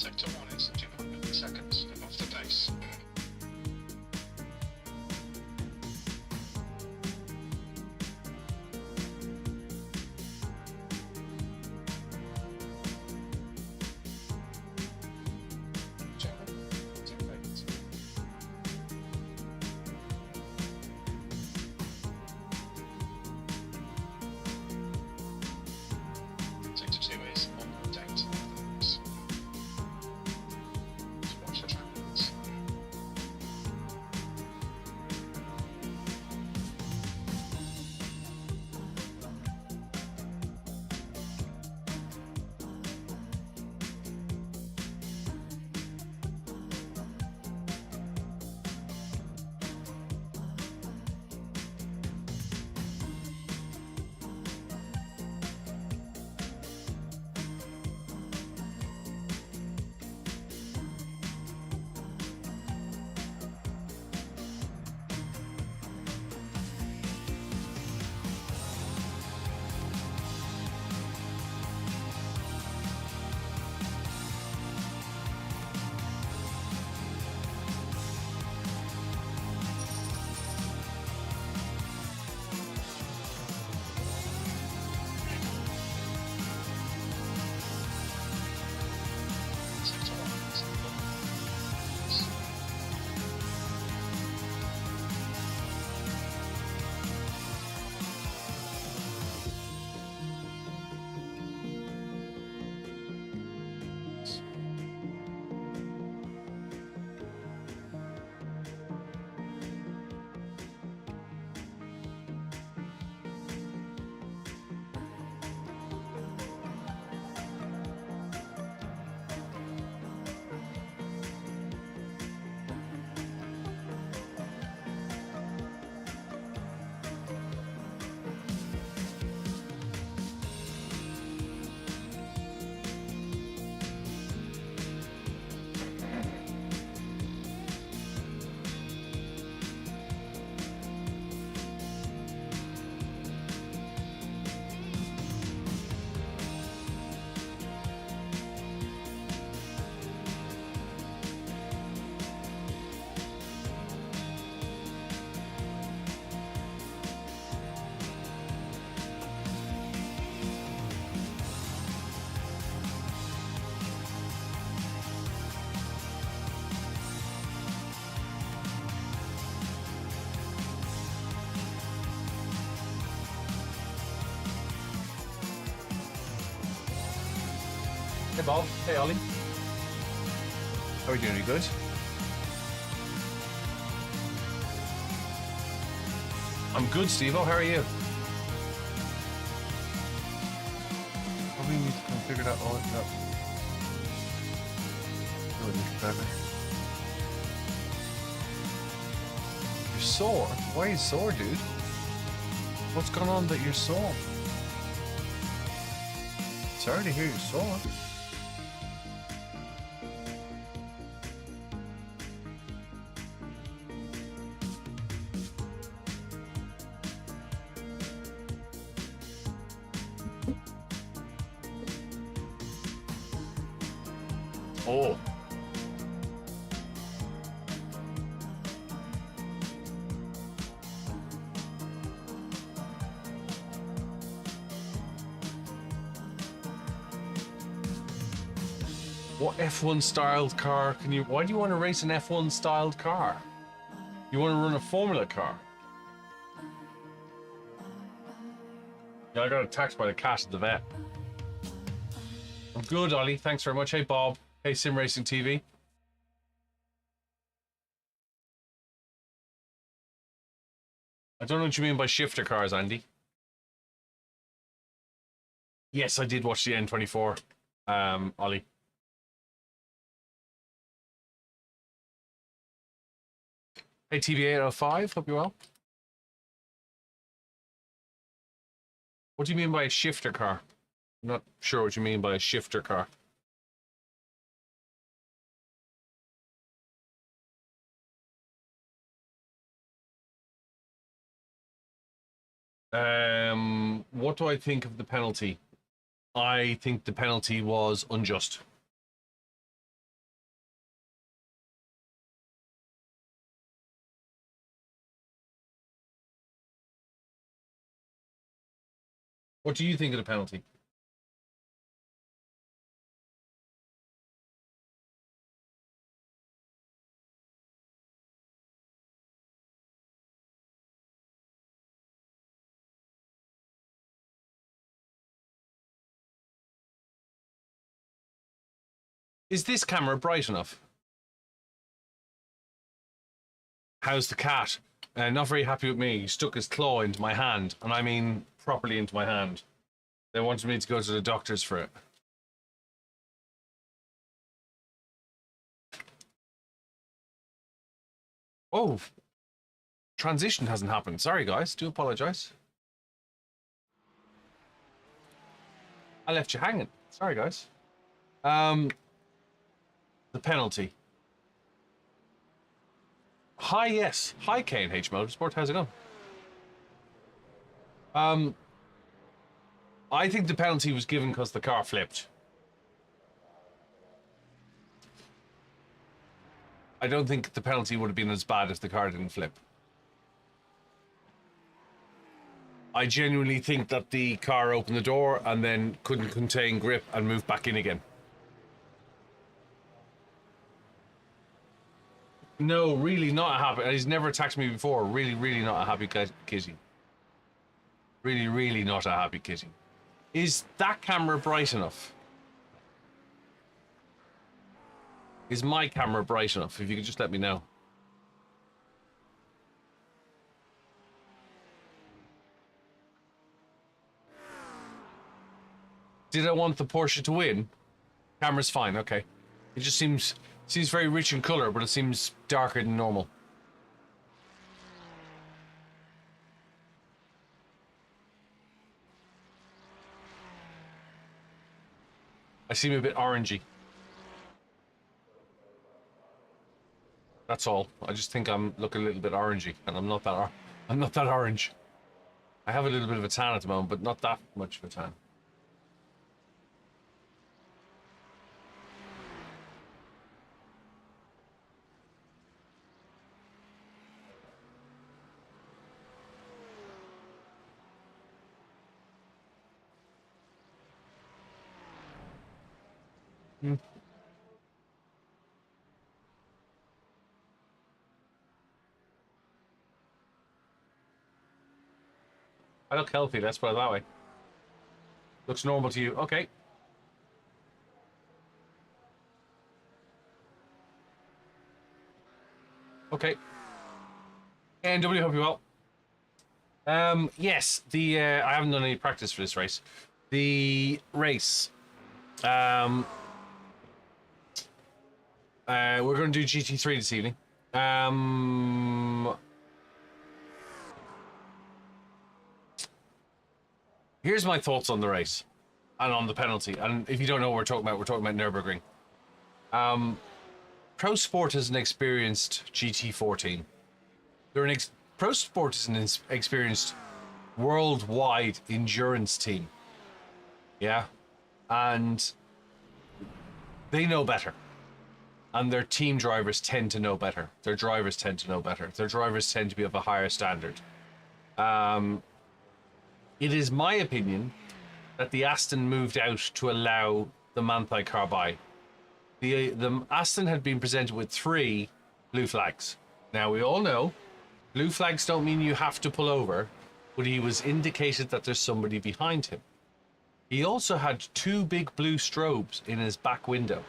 Sector 1 is 200 milliseconds above the base. Hey Bob, hey Ollie. How are you doing? Are you good? I'm good, Steve-O. How are you? Probably need to configure that all up. You're sore? Why are you sore, dude? What's going on that you're sore? Sorry to hear you're sore. Oh. What F1 styled car can you... Why do you want to race an F1 styled car? You want to run a Formula car? Yeah, I got attacked by the cat at the vet. I'm good, Ollie. Thanks very much. Hey, Bob. Hey, simracing TV. I don't know what you mean by shifter cars, Andy. Yes, I did watch the N24, Ollie. Hey, TV805. Hope you're well. What do you mean by a shifter car? I'm not sure what you mean by a shifter car. What do I think of the penalty? I think the penalty was unjust. What do you think of the penalty? Is this camera bright enough? How's the cat? Not very happy with me. He stuck his claw into my hand, and I mean properly into my hand. They wanted me to go to the doctors for it. Oh, transition hasn't happened. Sorry, guys. Do apologize. I left you hanging. Sorry, guys. The penalty. Hi, yes. Hi, K&H Motorsport. How's it going? I think the penalty was given because the car flipped. I don't think the penalty would have been as bad if the car didn't flip. I genuinely think that the car opened the door and then couldn't contain grip and moved back in again. No, really not a happy. He's never attacked me before. Really, really not a happy kitty. Really, really not a happy kitty. Is that camera bright enough? Is my camera bright enough? If you could just let me know. Did I want the Porsche to win? Camera's fine, okay. It just seems very rich in color, but it seems darker than normal. I seem a bit orangey. That's all. I just think I'm looking a little bit orangey, and I'm not that orange. I have a little bit of a tan at the moment, but not that much of a tan. I look healthy, let's put it that way. Looks normal to you. Okay. Okay. NW, hope you well. Yes, I haven't done any practice for this race. The race. We're going to do GT3 this evening. Here's my thoughts on the race and on the penalty. And if you don't know what we're talking about Nürburgring. Pro Sport is an experienced GT14. Pro Sport is an experienced worldwide endurance team. Yeah. And they know better. And their team drivers tend to know better. Their drivers tend to know better. Their drivers tend to be of a higher standard. It is my opinion that the Aston moved out to allow the Manthey car by. The Aston had been presented with 3 blue flags. Now, we all know blue flags don't mean you have to pull over, but he was indicated that there's somebody behind him. He also had 2 big blue strobes in his back window.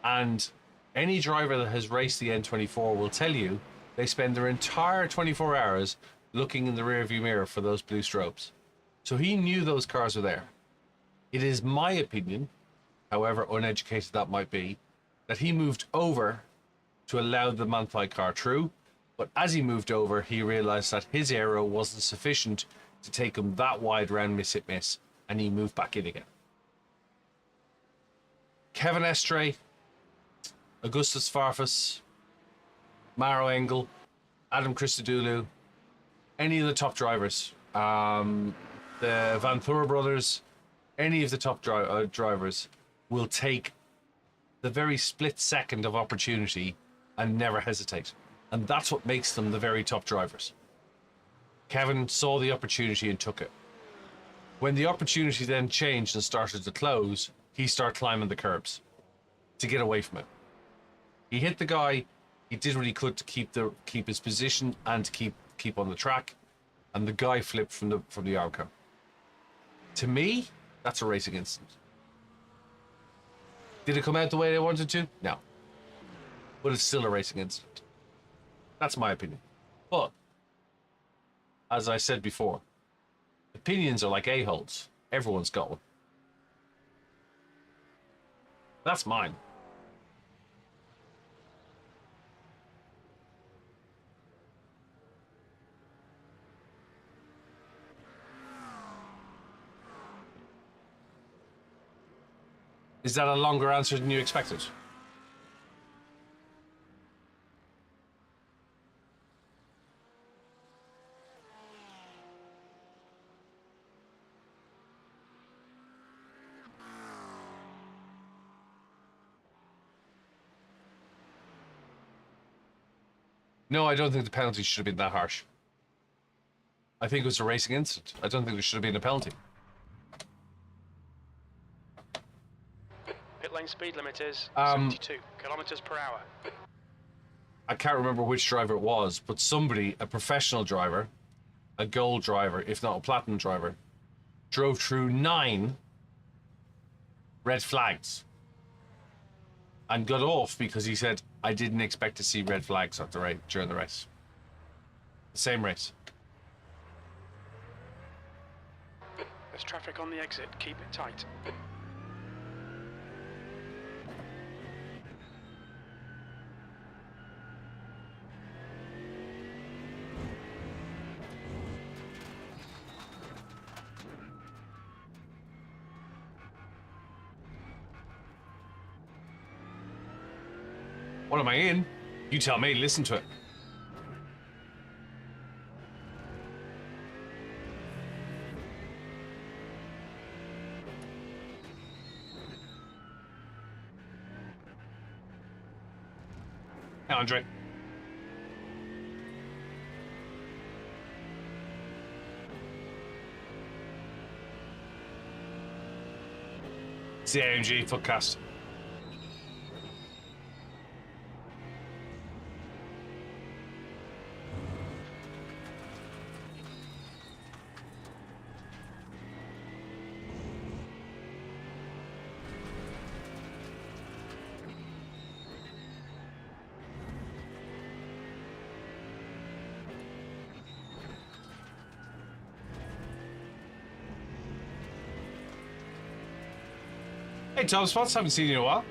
And any driver that has raced the N24 will tell you they spend their entire 24 hours looking in the rearview mirror for those blue strobes. So he knew those cars were there. It is my opinion, however uneducated that might be, that he moved over to allow the Manthey car through, but as he moved over, he realized that his aero wasn't sufficient to take him that wide round miss, and he moved back in again. Kevin Estre, Augustus Farfus, Maro Engel, Adam Christodoulou, any of the top drivers, the Van Thor brothers, any of the top drivers will take the very split second of opportunity and never hesitate. And that's what makes them the very top drivers. Kevin saw the opportunity and took it. When the opportunity then changed and started to close, he started climbing the curbs to get away from it. He hit the guy. He did what he could to keep his position and to keep on the track, and the guy flipped from the outcome. To me, that's a racing incident. Did it come out the way they wanted to? No. But it's still a racing incident. That's my opinion. But, as I said before, opinions are like a-holes. Everyone's got one. That's mine. Is that a longer answer than you expected? No, I don't think the penalty should have been that harsh. I think it was a racing incident. I don't think there should have been a penalty. Pit lane speed limit is 72 kilometers per hour. I can't remember which driver it was, but somebody, a professional driver, a gold driver, if not a platinum driver, drove through 9 red flags and got off because he said, I didn't expect to see red flags at the during the race. The same race. There's traffic on the exit. Keep it tight. What am I in? You tell me, listen to it. Hey, Andre. It's the AMG Footcast. Hey, Tom Spots, haven't seen you in a while.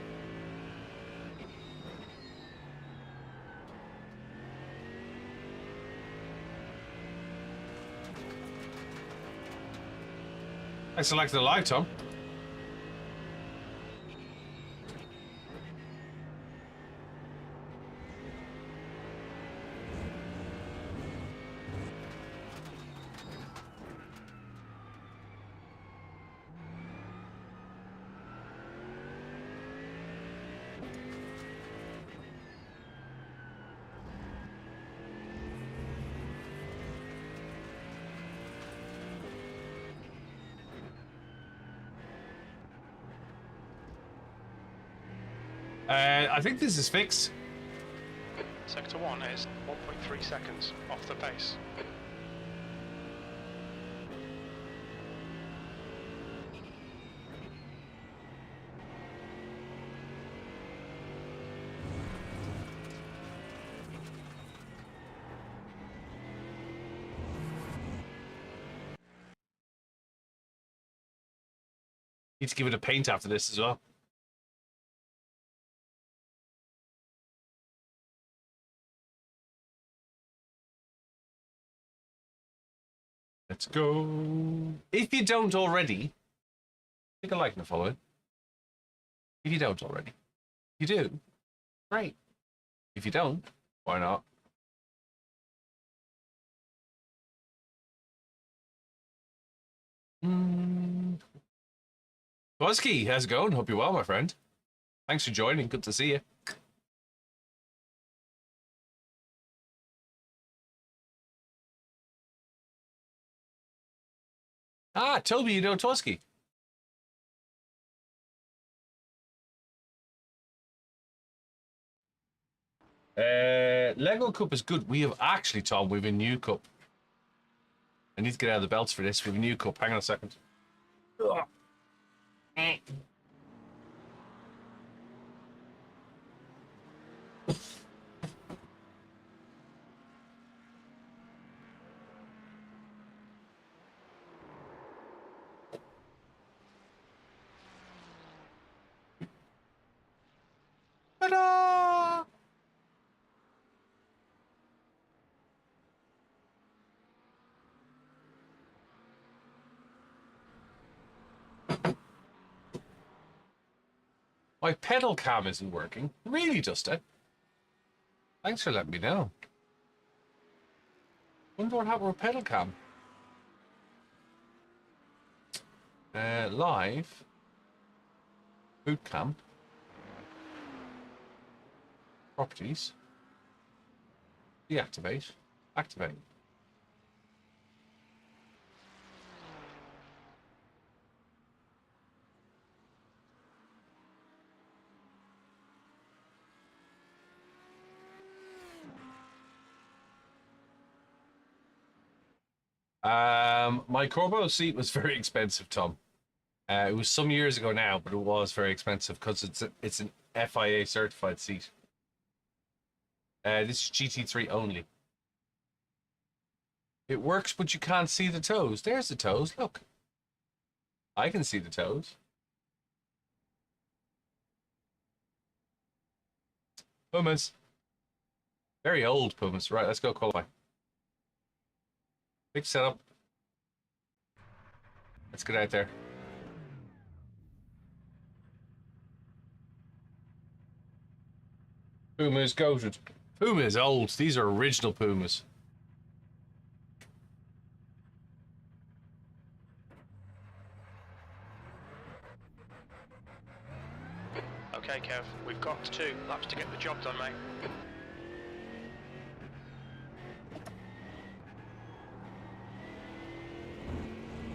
Thanks for liking the live, Tom. I think this is fixed. Sector 1 is 1.3 seconds off the pace. Need to give it a paint after this as well. Let's go. If you don't already, click a like and a follow it. If you don't already. If you do, great. If you don't, why not? Buzzkey, how's it going? Hope you're well, my friend. Thanks for joining. Good to see you. Ah, Toby, you know Tusky. Lego Cup is good. We have actually, Tom, we have a new cup. I need to get out of the belts for this. We have a new cup. Hang on a second. Ta-da! My pedal cam isn't working. Really, Dustin? Thanks for letting me know. Wonder what happened with pedal cam. Live. Boot camp. Properties. Deactivate. Activate. My Corbo seat was very expensive, Tom. It was some years ago now, but it was very expensive because it's an FIA certified seat. This is GT3 only. It works, but you can't see the toes. There's the toes. Look, I can see the toes. Pumas. Very old Pumas. Right, let's go qualify. Big setup. Let's get out there. Puma is goated. Puma is old. These are original Pumas. Okay, Kev, we've got 2 laps to get the job done, mate.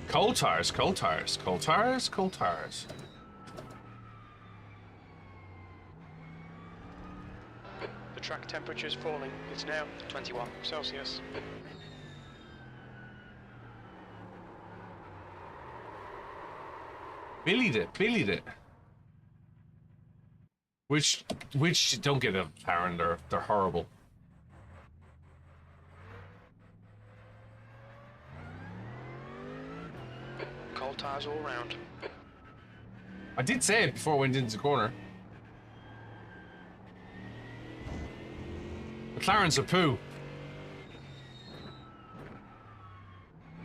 Cold tires, cold tires, cold tires, cold tires. The track temperature is falling. It's now 21 Celsius. Billied it. Which don't get a Karen, they're horrible. Cold tyres all round. I did say it before I went into the corner. McLaren's a poo.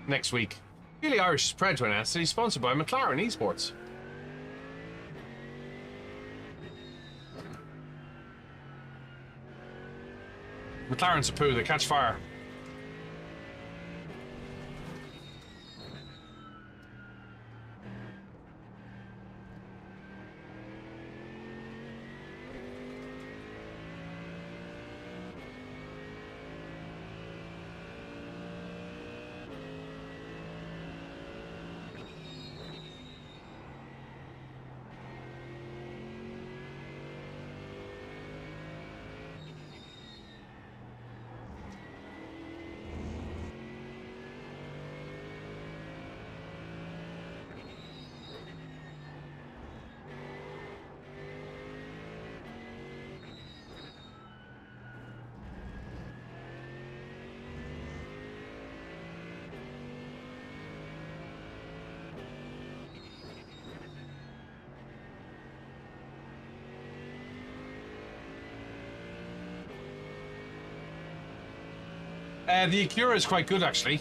Next week. BillyOirish is proud to announce that he's sponsored by McLaren Esports. McLaren's a poo, they catch fire. The Acura is quite good, actually.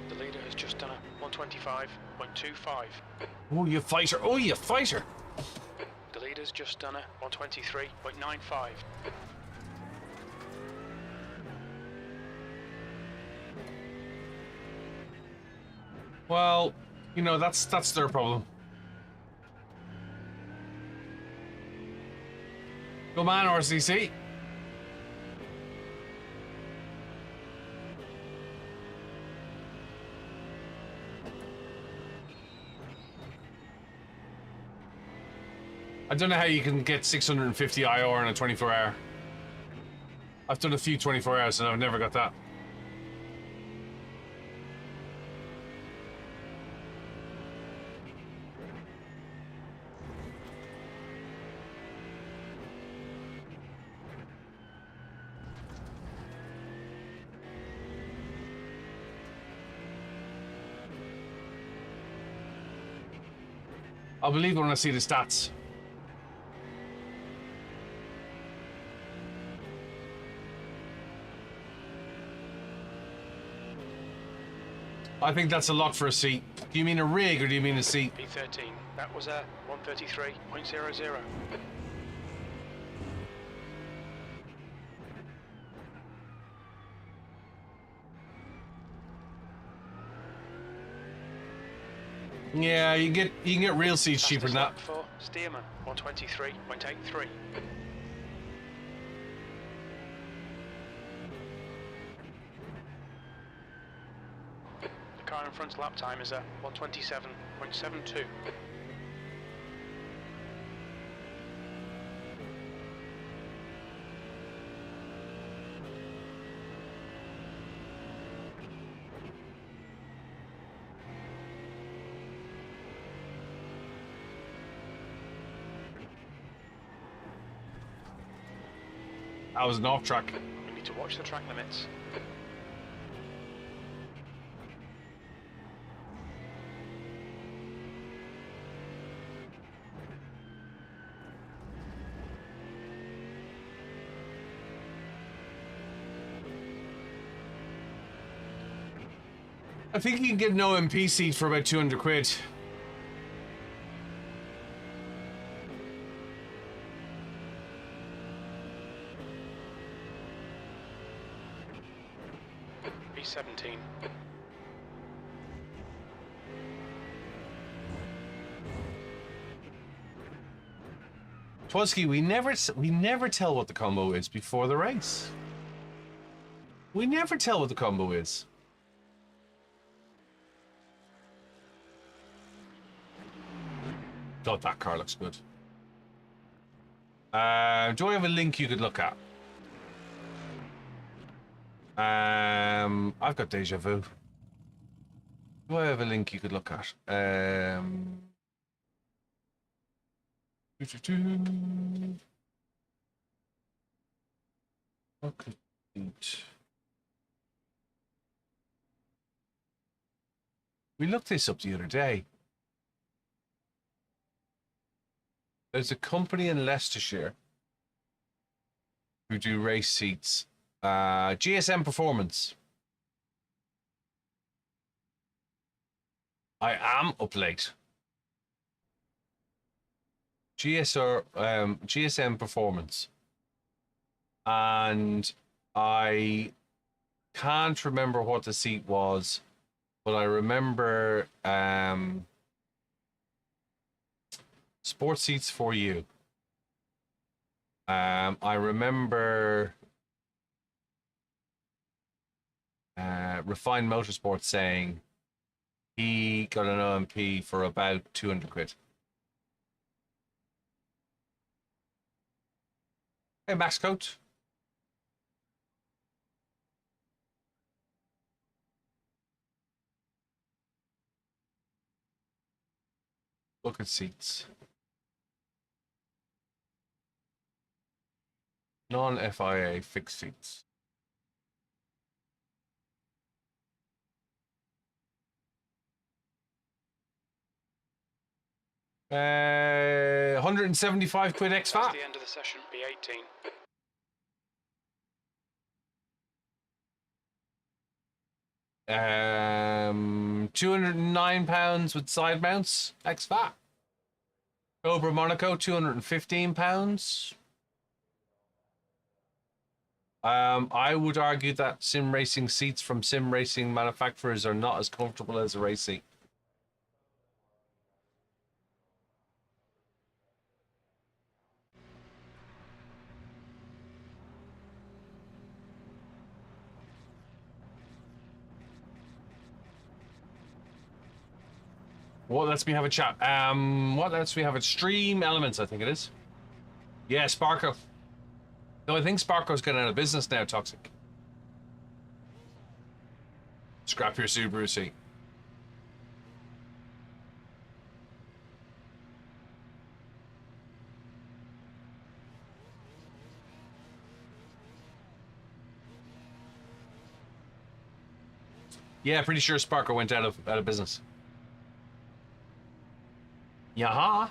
The leader has just done a 125.25. Oh, you fighter. Oh, you fighter. The leader's just done a 123.95. Well, you know, that's their problem. Come on, RCC. I don't know how you can get 650 IR in a 24-hour. I've done a few 24 hours and I've never got that. I'll believe it when I see the stats. I think that's a lot for a seat. Do you mean a rig or do you mean a seat? P13, that was a 133.00. Yeah, you can get real seats cheaper than that. For Stearman, 123.83. The car in front's lap time is a 127.72. That was an off track. We need to watch the track limits. I think you can get an OMP seat for about 200 quid. P17. Twosky, we never tell what the combo is before the race. We never tell what the combo is. God, that car looks good. Do I have a link you could look at? I've got deja vu. Do I have a link you could look at? Okay. We looked this up the other day. There's a company in Leicestershire who do race seats. GSM Performance. I am up late. GSM Performance. And I can't remember what the seat was, but I remember sports seats for you. I remember Refined Motorsport saying he got an OMP for about 200 quid. Hey, Max Coat. Look at seats. Non-FIA fixed seats. Uh, 175 quid ex That's VAT. the end of the session, P18. £209 with side mounts ex VAT. Cobra Monaco, £215. I would argue that sim racing seats from sim racing manufacturers are not as comfortable as a race seat. What lets me have a chat? What lets me have a stream elements? I think it is. Yeah, Sparko. No, I think Sparko's getting out of business now. Toxic. Scrap your Subaru C. Yeah, pretty sure Sparko went out of business. Yaha.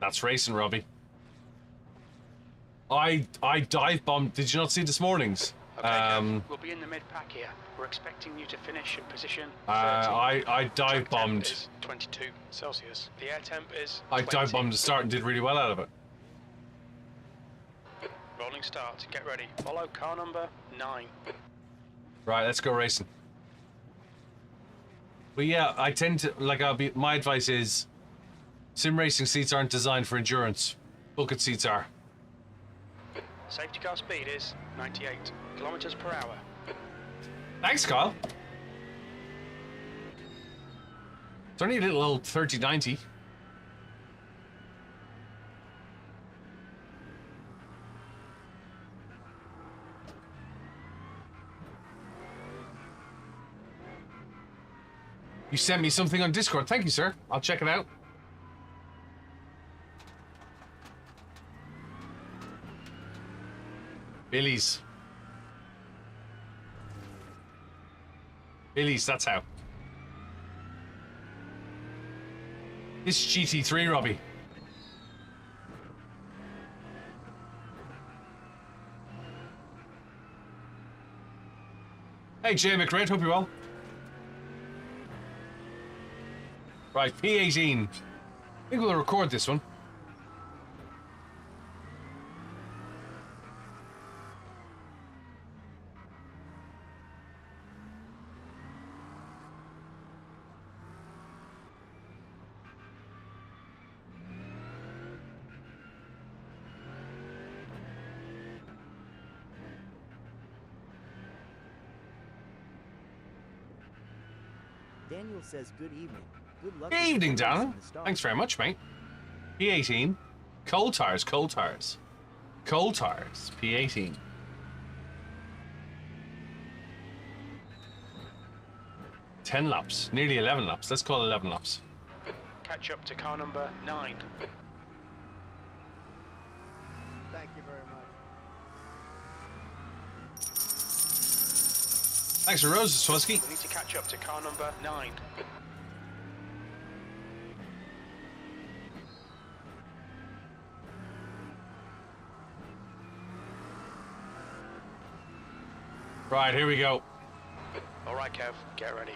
That's racing, Robbie. I dive bombed. Did you not see this morning's? Okay, we'll be in the mid pack here. We're expecting you to finish in position 30. I dive bombed. Is 22 Celsius. The air temp is 20. I dive bombed to start and did really well out of it. Rolling start. Get ready. Follow car number 9. Right, let's go racing. But yeah, I tend to my advice is sim racing seats aren't designed for endurance. Bucket seats are. Safety car speed is 98 kilometers per hour. Thanks, Kyle. It's only a little old 3090. You sent me something on Discord. Thank you, sir. I'll check it out. Billy's. Billy's, that's how. This is GT3, Robbie. Hey, Jay McRae, hope you're well. Right, P18. I think we'll record this one. Daniel says good evening. Good luck. Good evening, darling. Thanks very much, mate. P18. Coal tires, coal tires. Coal tires, P18. Ten laps, nearly 11 laps. Let's call it 11 laps. Catch up to car number 9. Thank you very much. Thanks for roses, Swusky. We need to catch up to car number 9. Right, here we go. All right, Kev, get ready.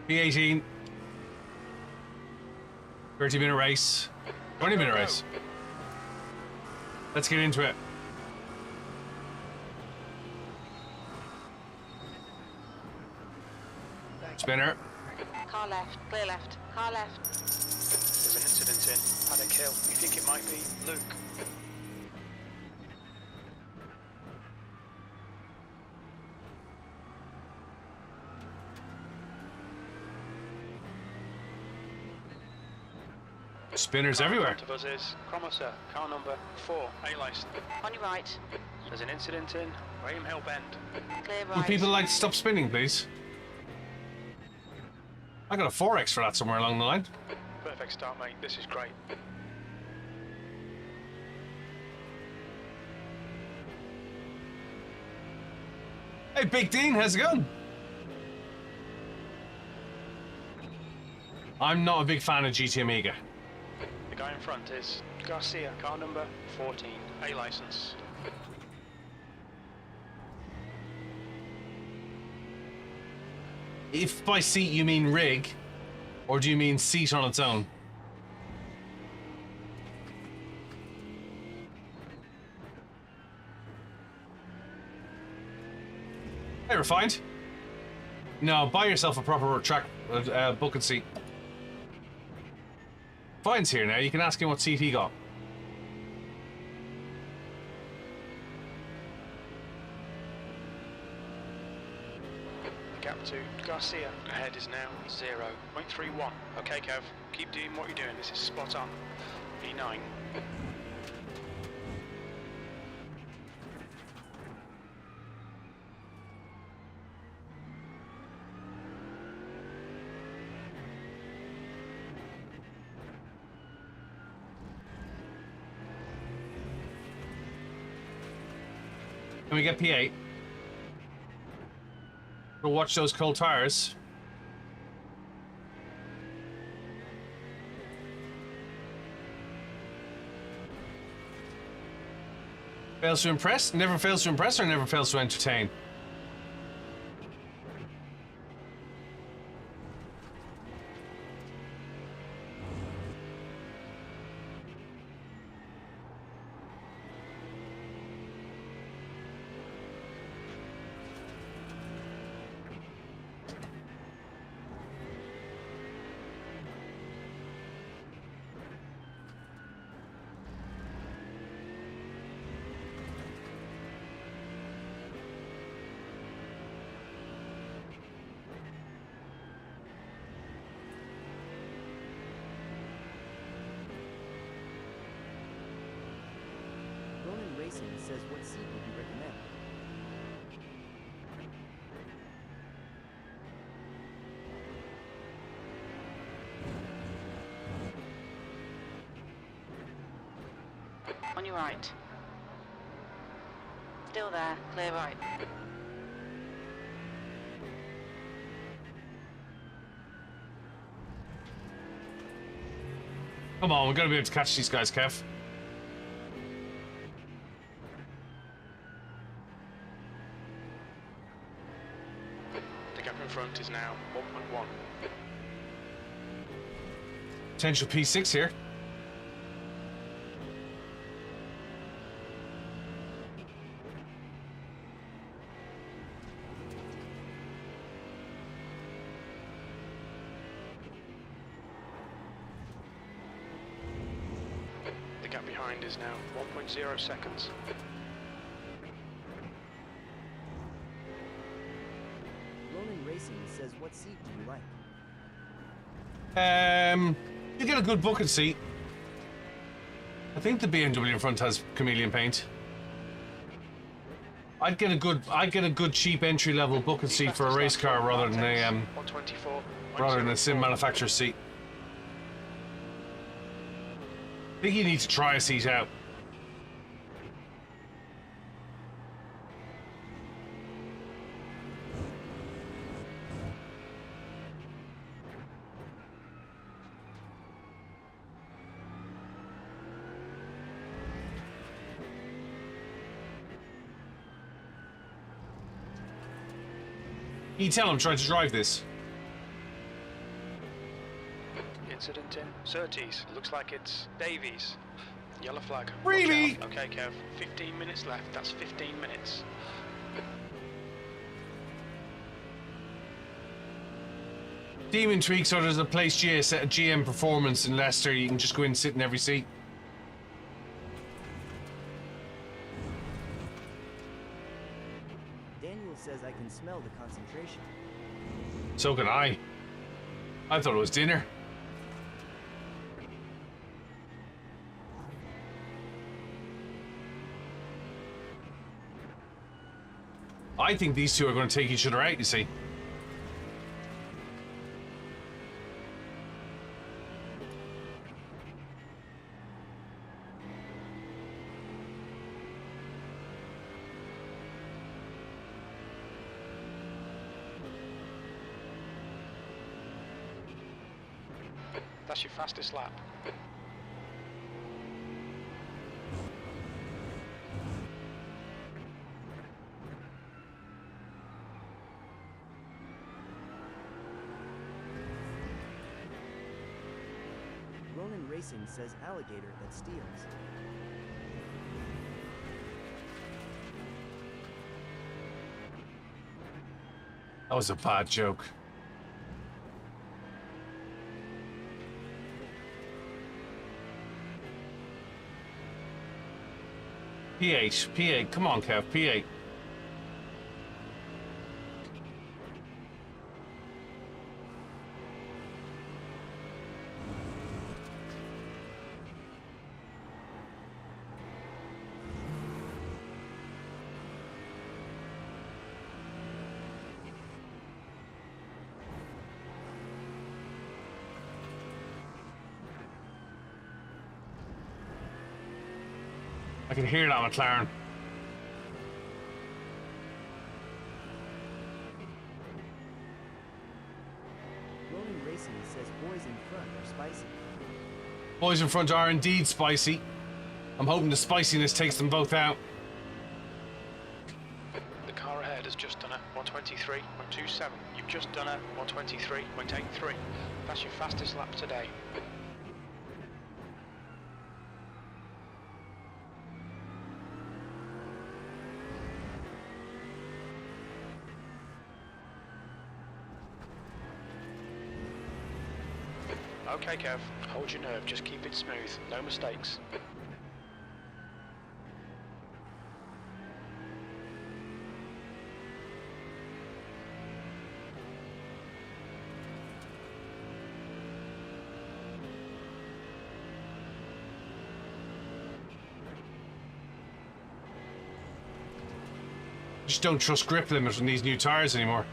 P18. 30-minute race. 20-minute race. Let's get into it. Spinner. Car left, clear left, car left. There's an incident in Paddock Hill. We think it might be Luke. Spinners everywhere. In front of us is Cromerser, car number 4, A-licensed. On your right, There's an incident in Graham Hill Bend. clear Would right. people like to stop spinning, please? I got a 4X for that somewhere along the line. Perfect start, mate. This is great. Hey, Big Dean, how's it going? I'm not a big fan of GT Amiga. The guy in front is Garcia, car number 14, A-licensed. If by seat you mean rig, or do you mean seat on its own? Hey, Refined. No, buy yourself a proper track bucket seat. Fine's here now. You can ask him what seat he got. to Garcia. Ahead is now 0.31. Okay, Kev, keep doing what you're doing. This is spot on. E9. Can we get P8? We'll watch those cold tires. Fails to impress? Never fails to impress or never fails to entertain? Racing says what seat would you recommend? On your right. Still there, clear right. Come on, we're gonna be able to catch these guys, Kev. The gap in front is now 1.1. Potential P6 here. The gap behind is now 1.0 seconds. Racing says what seat do you like? You get a good bucket seat. I think the BMW in front has chameleon paint. I'd get a good cheap entry level bucket seat for a race car rather than a sim manufacturer's seat. I think you need to try a seat out. Can you tell I'm trying to drive this? Incident in Surtees. Looks like it's Davies. Yellow flag. Really? Watch out. Okay, Kev. 15 minutes left. That's 15 minutes. Demon Tweak, so there's a place GM Performance in Leicester. You can just go in and sit in every seat. Daniel says I can smell the concentration. So can I. I thought it was dinner. I think these two are going to take each other out, you see. That's your fastest lap. Racing says alligator that steals. That was a bad joke. P8, come on, Kev, P8. I can hear that McLaren. Ronin Racing says boys in front are spicy. Boys in front are indeed spicy. I'm hoping the spiciness takes them both out. The car ahead has just done a 123.27. You've just done a 123.83. That's your fastest lap today. Okay, Kev, hold your nerve, just keep it smooth, no mistakes. Just don't trust grip limit on these new tires anymore.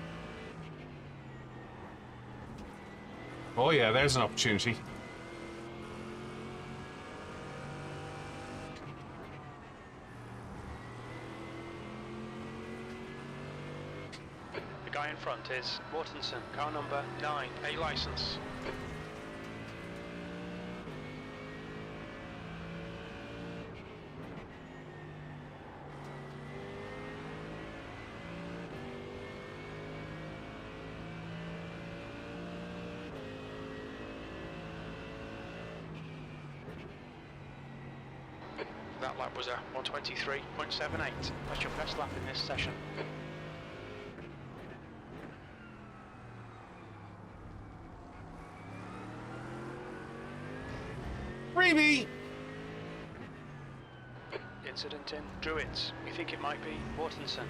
Oh yeah, there's an opportunity. The guy in front is Mortensen, car number 9, A license. That lap was a 123.78. That's your best lap in this session. Freebie! Incident in Druids. We think it might be Mortensen.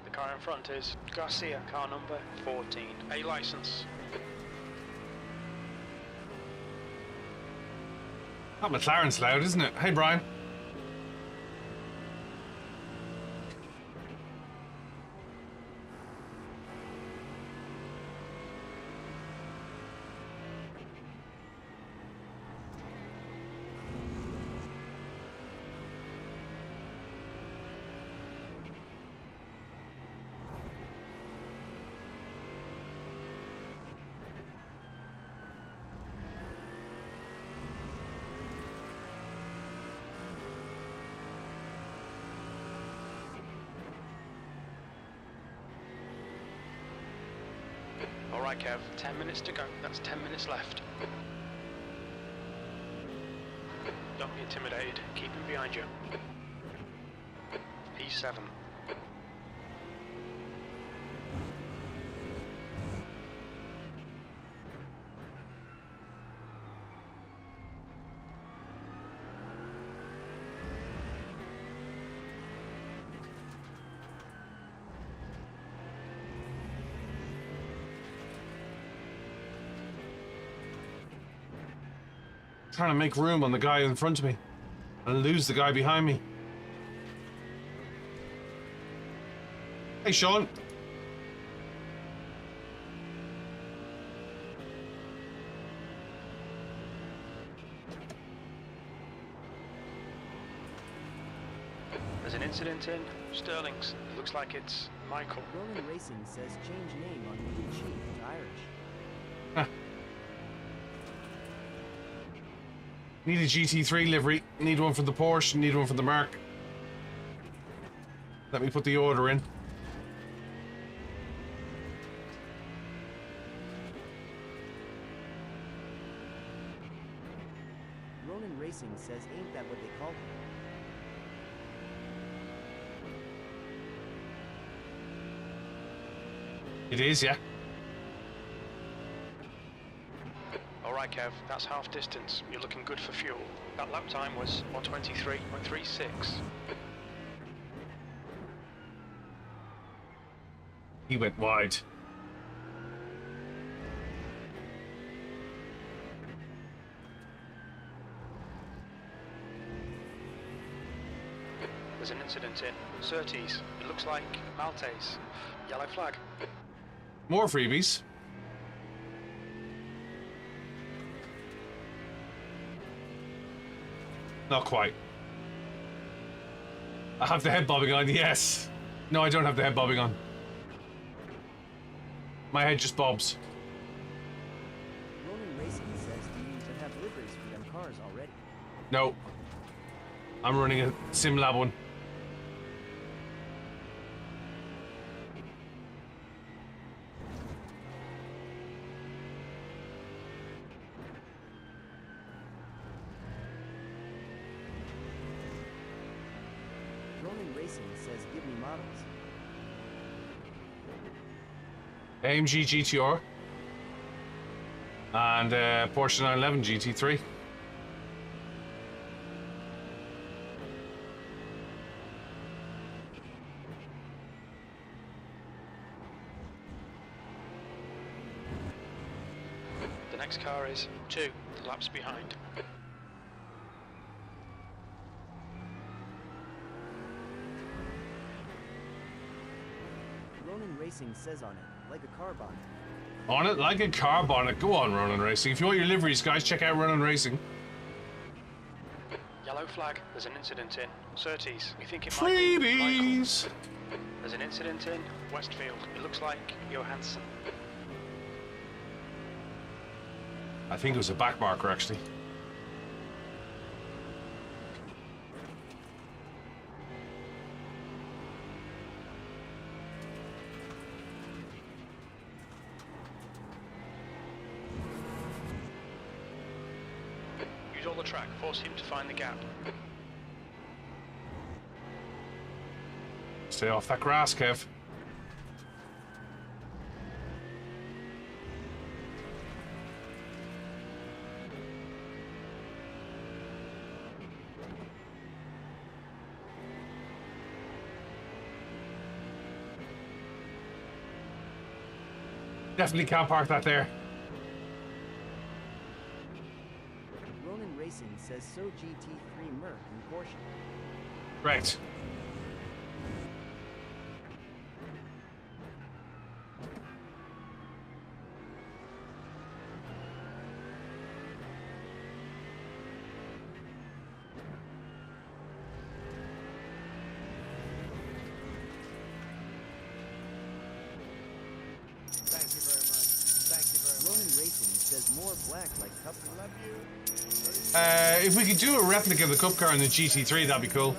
The car in front is Garcia, car number 14, A license. That McLaren's loud, isn't it? Hey, Brian. Alright Kev, 10 minutes to go. That's 10 minutes left. Don't be intimidated. Keep him behind you. P7. Trying to make room on the guy in front of me and lose the guy behind me. Hey, Sean. There's an incident in Sterling's. Looks like it's Michael. Ronin Racing says change name on lead sheet to Irish. Need a GT3 livery. Need one for the Porsche. Need one for the Mark. Let me put the order in. Ronin Racing says ain't that what they call him? It is, yeah. Alright Kev, that's half distance. You're looking good for fuel. That lap time was 123.36. He went wide. There's an incident in Surtees. It looks like Maltese. Yellow flag. More freebies. Not quite. I have the head bobbing on, yes. No, I don't have the head bobbing on. My head just bobs. Ronan Racing says, do you have liveries for them cars already? No. I'm running a SimLab one. Ronan Racing says, give me models. AMG GTR. And Porsche 911 GT3. The next car is 2 laps behind. Ronan Racing says on it, like a car bonnet. On it like a car bonnet. Go on, Ronan Racing. If you want your liveries, guys, check out Ronan Racing. Yellow flag, there's an incident in Surtees. We think it Freebies! might be Michael. There's an incident in Westfield. It looks like Johansson. I think it was a back marker, actually. Use all the track, force him to find the gap. Stay off that grass, Kev. Definitely can't park that there. Ronan Racing says, so GT3 Merc and Porsche. Right. Thank you very much. Thank you very much. Ronan Racing says more black like Cup. Love you. If we could do a replica of the Cup car in the GT3, that'd be cool.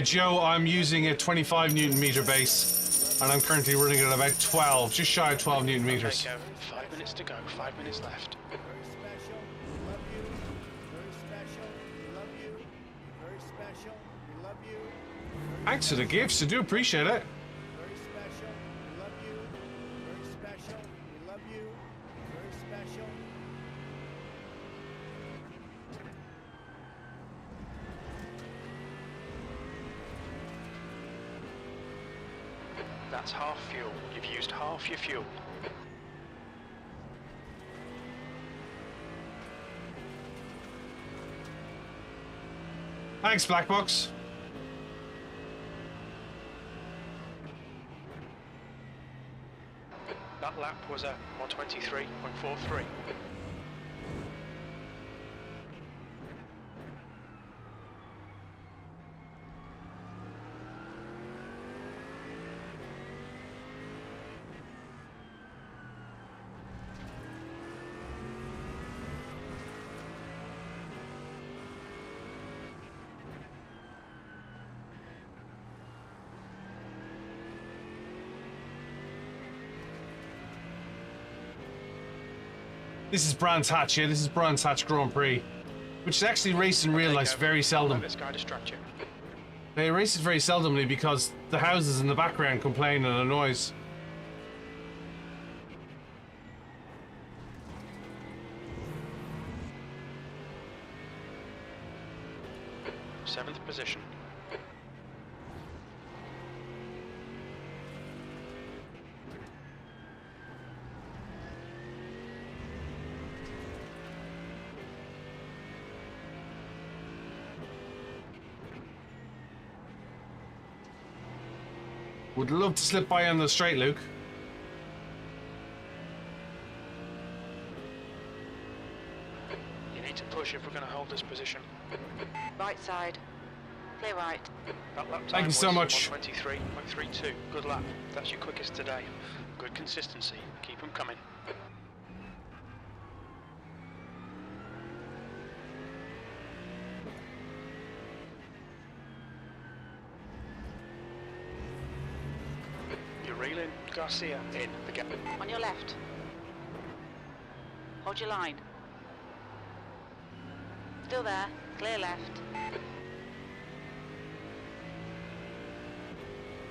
Joe, I'm using a 25 Newton meter base, and I'm currently running at about 12, just shy of 12 Newton meters. Okay, go. 5 minutes to go, 5 minutes left. Very special. We love you. Very special. We love you. Very special. We love you. Thanks for the gifts, I do appreciate it. Very special. We love you. Very special. We love you. Very special. That's half fuel. You've used half your fuel. Thanks, Black Box. That lap was a 123.43. This is Brands Hatch, yeah, this is Brands Hatch Grand Prix, which is actually raced in real life very seldom. Let this guy distract you. They race it very seldomly because the houses in the background complain and annoys. Seventh position. Would love to slip by on the straight, Luke. You need to push if we're going to hold this position. Right side. Clear right. That lap time Thank you so was much. 1:23.32. Good lap. That's your quickest today. Good consistency. Keep them coming. You're reeling Garcia in the gap. On your left. Hold your line. Still there. Clear left.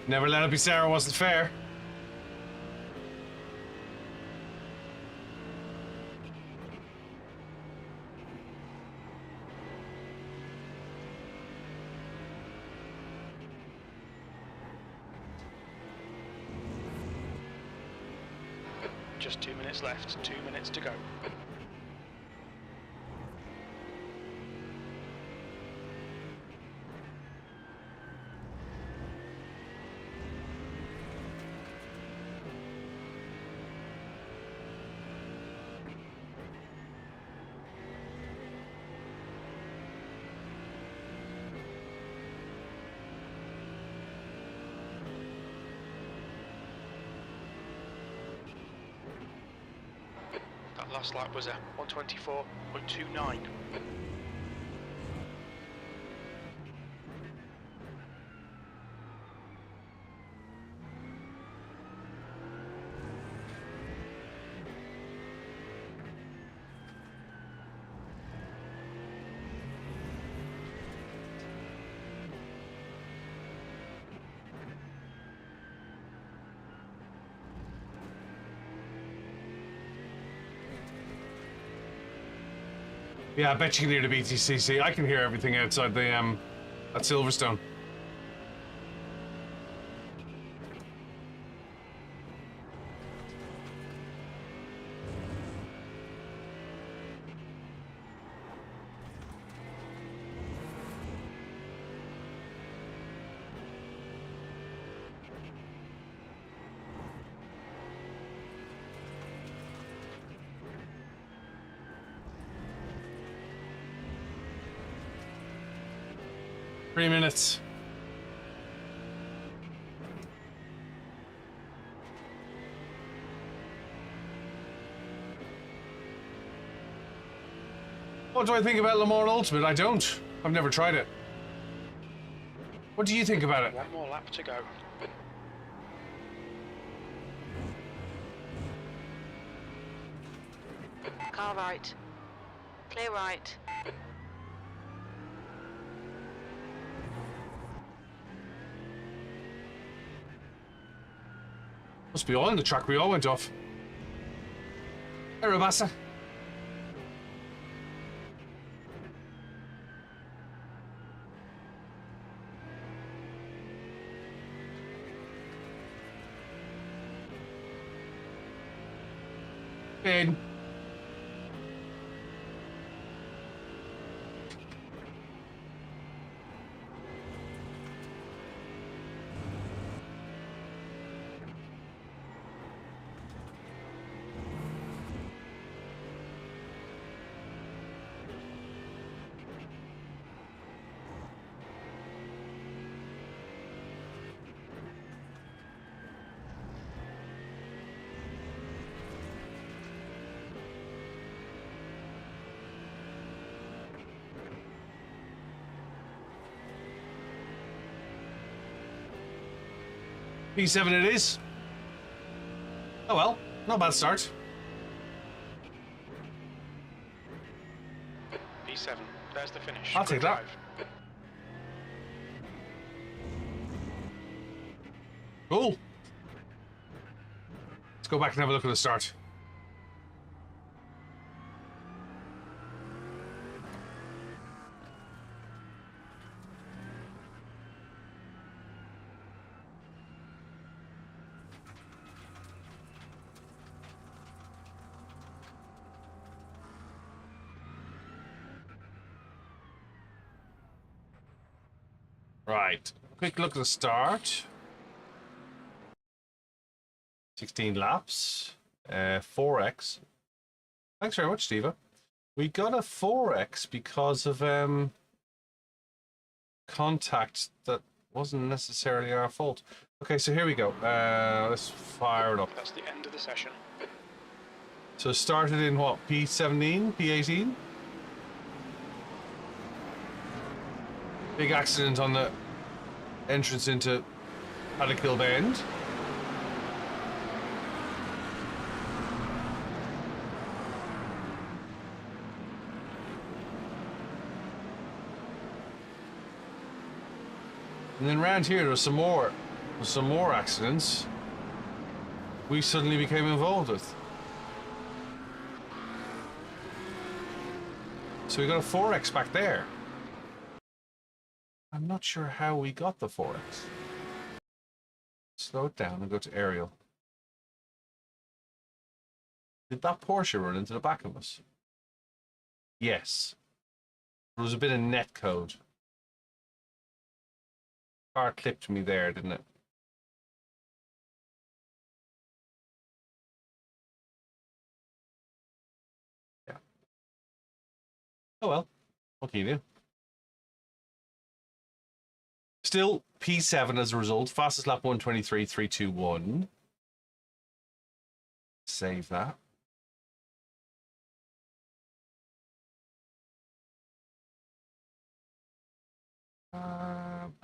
Never let it be Sarah wasn't fair. Just 2 minutes left. 2 minutes to go. That last lap was a 1:24.29. Yeah, I bet you can hear the BTCC. I can hear everything outside the at Silverstone. Three minutes. What do I think about Le Mans Ultimate? I don't. I've never tried it. What do you think about it? One more lap to go. Car right. Clear right. Must be all in the track. We all went off. Hey, Rabassa. Ben. P7 it is. Oh well, not bad start. P7. There's the finish. I'll Good take that. drive. Cool. Let's go back and have a look at the start. Right, quick look at the start. 16 laps, 4x. Thanks very much, Steva. We got a 4x because of contact that wasn't necessarily our fault. Okay, so here we go. Let's fire it up. That's the end of the session. So started in what, P17, P18? Big accident on the entrance into Paddockhill Bend. And then round here there was some more accidents we suddenly became involved with. So we got a 4x back there. I'm not sure how we got the 4x. Slow it down and go to aerial. Did that Porsche run into the back of us? Yes. There was a bit of net code. Car clipped me there, didn't it? Yeah. Oh well. What can you do? Still P7 as a result. Fastest lap 123.321. Save that.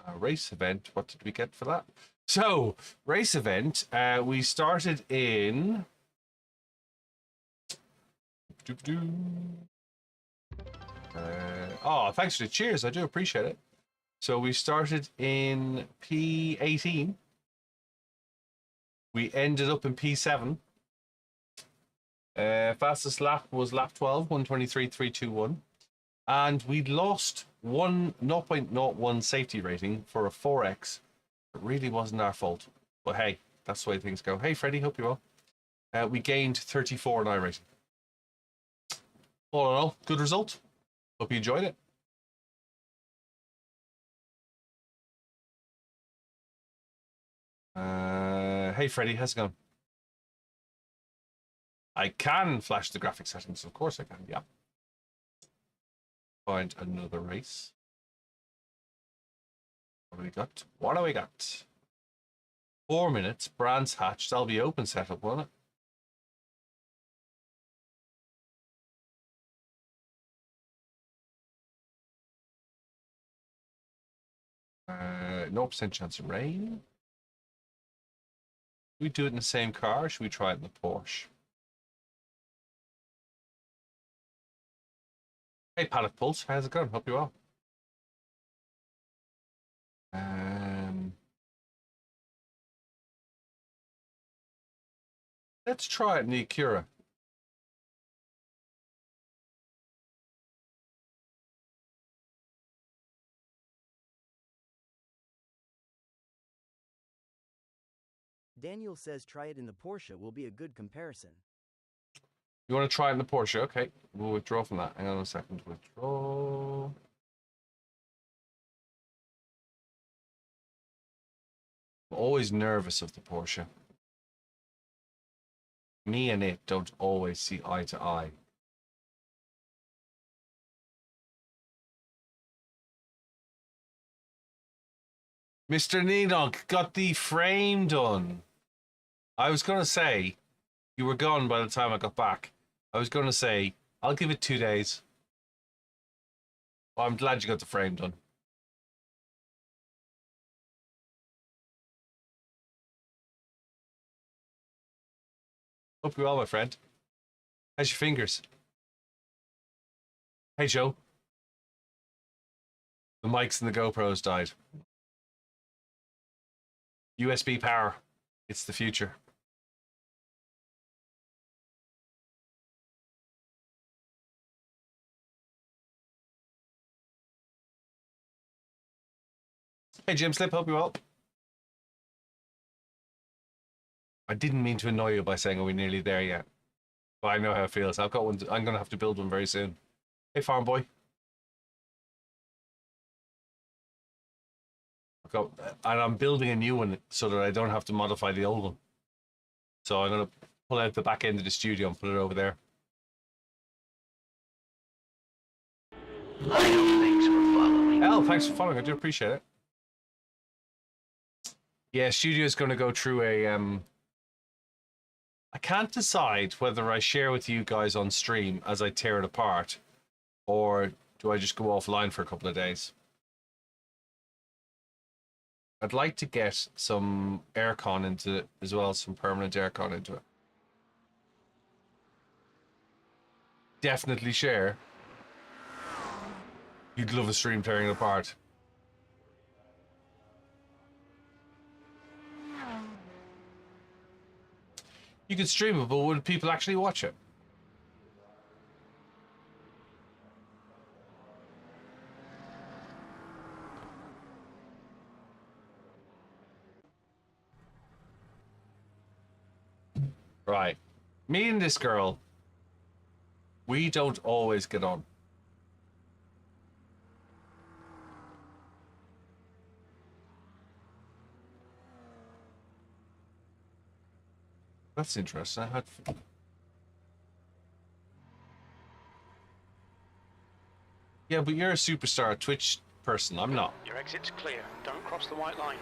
A race event. What did we get for that? So, race event. We started in. Oh, thanks for the cheers. I do appreciate it. So we started in P18. We ended up in P7. Fastest lap was lap 12, 123.321. And we lost 0.01 safety rating for a 4x. It really wasn't our fault. But hey, that's the way things go. Hey, Freddie, hope you're well. We gained 34 in iRacing. All in all, good result. Hope you enjoyed it. Hey, Freddie, how's it going? I can flash the graphic settings. Of course I can, yeah. Find another race. What do we got? What do we got? 4 minutes. Brands Hatch. That'll be open setup, won't it? Uh, 0% chance of rain. Should we do it in the same car or should we try it in the Porsche? Hey, Paddock Pulse. How's it going? Hope you're well. Let's try it in the Acura. Daniel says try it in the Porsche will be a good comparison. You want to try it in the Porsche? Okay, we'll withdraw from that. Hang on a second. Withdraw. I'm always nervous of the Porsche. Me and it don't always see eye to eye. Mr. Needog got the frame done. I was going to say, you were gone by the time I got back. I was going to say, I'll give it 2 days. Well, I'm glad you got the frame done. Hope you're well, my friend. How's your fingers? Hey, Joe. The mics and the GoPros died. USB power. It's the future. Hey, Jim Slip. Hope you're well. I didn't mean to annoy you by saying, are we nearly there yet? But I know how it feels. I've got one. I'm going to have to build one very soon. Hey, farm boy. And I'm building a new one so that I don't have to modify the old one. So I'm going to pull out the back end of the studio and put it over there. Thanks for following. Elle, thanks for following. I do appreciate it. Yeah, Studio's going to go through a... I can't decide whether I share with you guys on stream as I tear it apart, or do I just go offline for a couple of days? I'd like to get some aircon into it as well, some permanent aircon into it. Definitely share. You'd love a stream tearing it apart. You could stream it, but would people actually watch it? Right. Me and this girl, we don't always get on. That's interesting. Yeah, but you're a superstar Twitch person. I'm not. Your exit's clear. Don't cross the white line.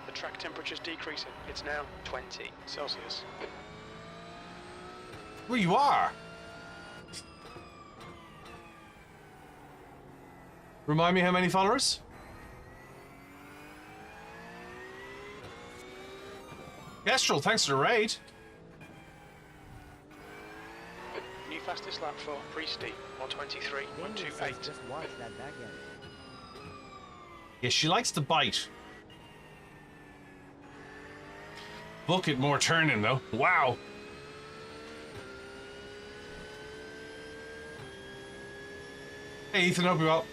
The track temperature's decreasing. It's now 20 Celsius. Well, you are. Remind me how many followers? Kestrel, thanks for the raid. New fastest lap for pre-steep, 123, Daniel says 128. just watch that back end. Yeah, she likes to bite. Bucket more turning though. Wow. Hey Ethan, hope you're well.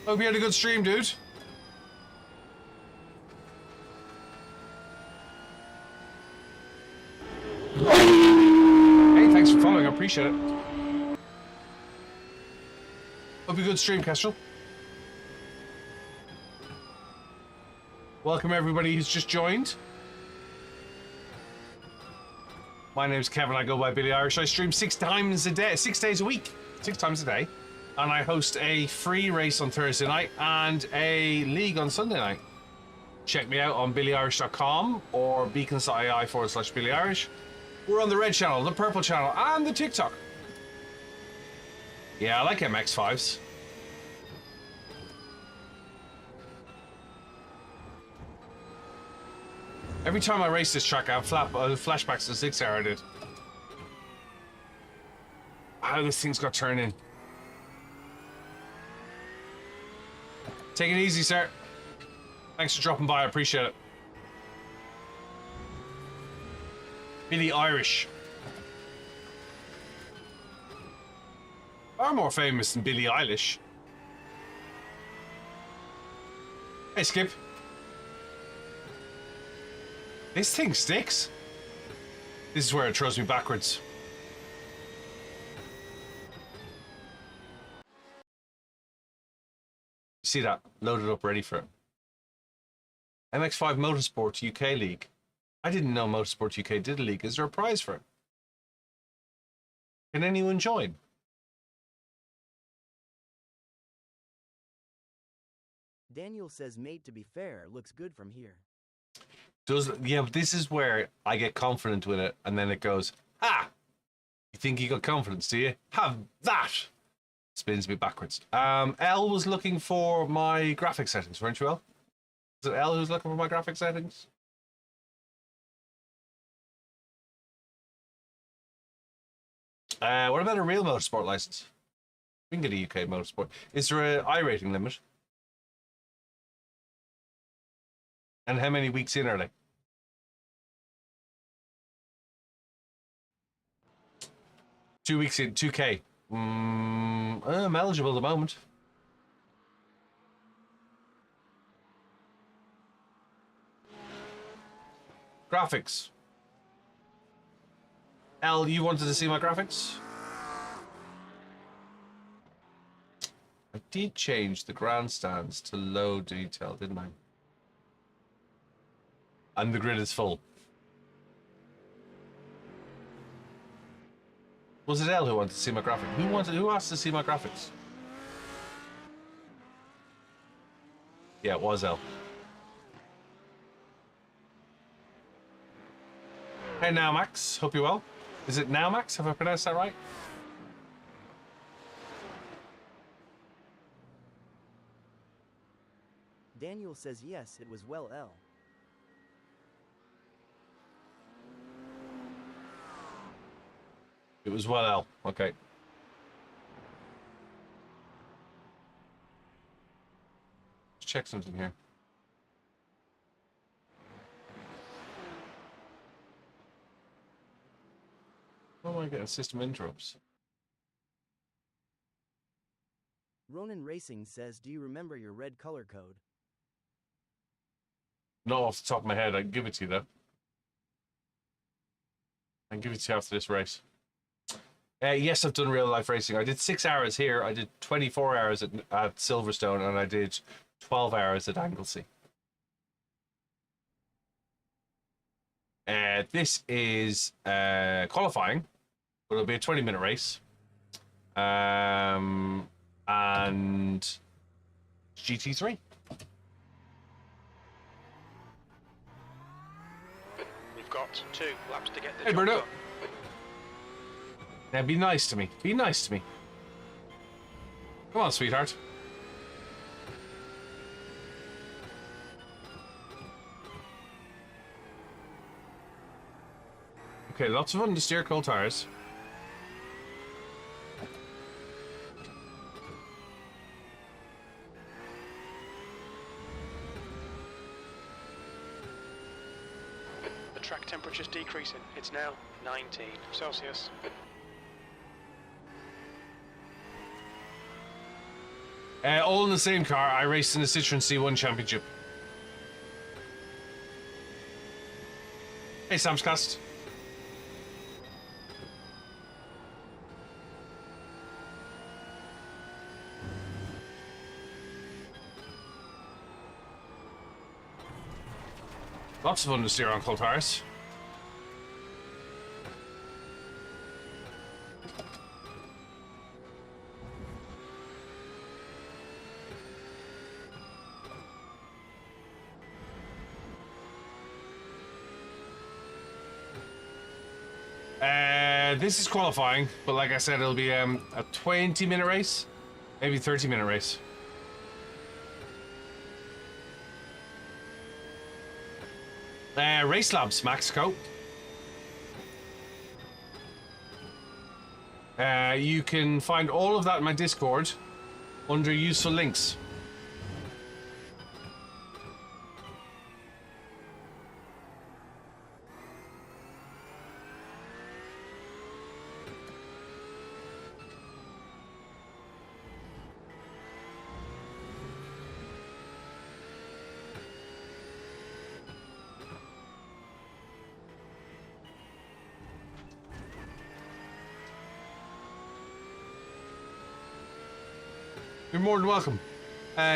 Hope you had a good stream, dude. Hey, thanks for following, I appreciate it. Hope you good stream, Kestrel. Welcome everybody who's just joined. My name's Kevin, I go by BillyOirish. I stream 6 times a day, 6 days a week, 6 times a day. And I host a free race on Thursday night and a league on Sunday night. Check me out on BillyOirish.com or beacons.ai /BillyOirish. We're on the red channel, the purple channel, and the TikTok. Yeah, I like MX-5s. Every time I race this track, I have flashbacks to the 6 hour I did. How this thing's got turning. Take it easy, sir. Thanks for dropping by, I appreciate it. BillyOirish. Far more famous than Billie Eilish. Hey, Skip. This thing sticks. This is where it throws me backwards. See that? Loaded up, ready for it. MX5 Motorsport UK League. I didn't know Motorsport UK did a league. Is there a prize for it? Can anyone join? Daniel says, mate, to be fair, looks good from here. Yeah, but this is where I get confident with it, and then it goes, ah! You think you got confidence, do you? Have that! Spins me backwards. Elle was looking for my graphic settings, weren't you, Elle? Is it Elle who's looking for my graphic settings? What about a real motorsport license? We can get a UK motorsport. Is there an iRating limit? And how many weeks in are they? Two weeks in, 2K. I'm eligible at the moment. Graphics. Al, you wanted to see my graphics? I did change the grandstands to low detail, didn't I? And the grid is full. Was it L who wanted to see my graphic? Who asked to see my graphics? Yeah, it was L. Hey now, Max. Hope you're well. Is it now, Max? Have I pronounced that right? Daniel says yes, it was well L. It was well L. Okay. Let's check something here. Why am I getting system interrupts? Ronan Racing says, do you remember your red color code? Not off the top of my head. I can give it to you, though. I can give it to you after this race. Yes, I've done real life racing. I did 6 hours here. I did 24 hours at Silverstone, and I did 12 hours at Anglesey. This is qualifying, but it'll be a 20-minute race. And GT3. We've got 2 laps to get the Hey, job Bruno. done. Now, be nice to me. Be nice to me. Come on, sweetheart. Okay, lots of understeer cold tires. The track temperature's decreasing. It's now 19 Celsius. All in the same car. I raced in the Citroen C1 Championship. Hey, Samscast. Lots of understeer on cold tires. This is qualifying, but like I said, it'll be a 20-minute race, maybe 30-minute race. Race Labs, Maxco. You can find all of that in my Discord under useful links. You're more than welcome.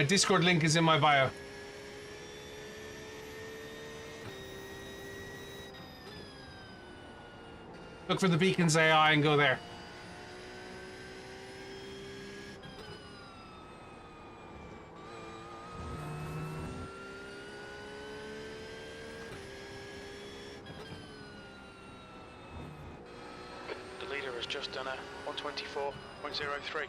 Discord link is in my bio. Look for the beacons AI and go there. The leader has just done a 124.03.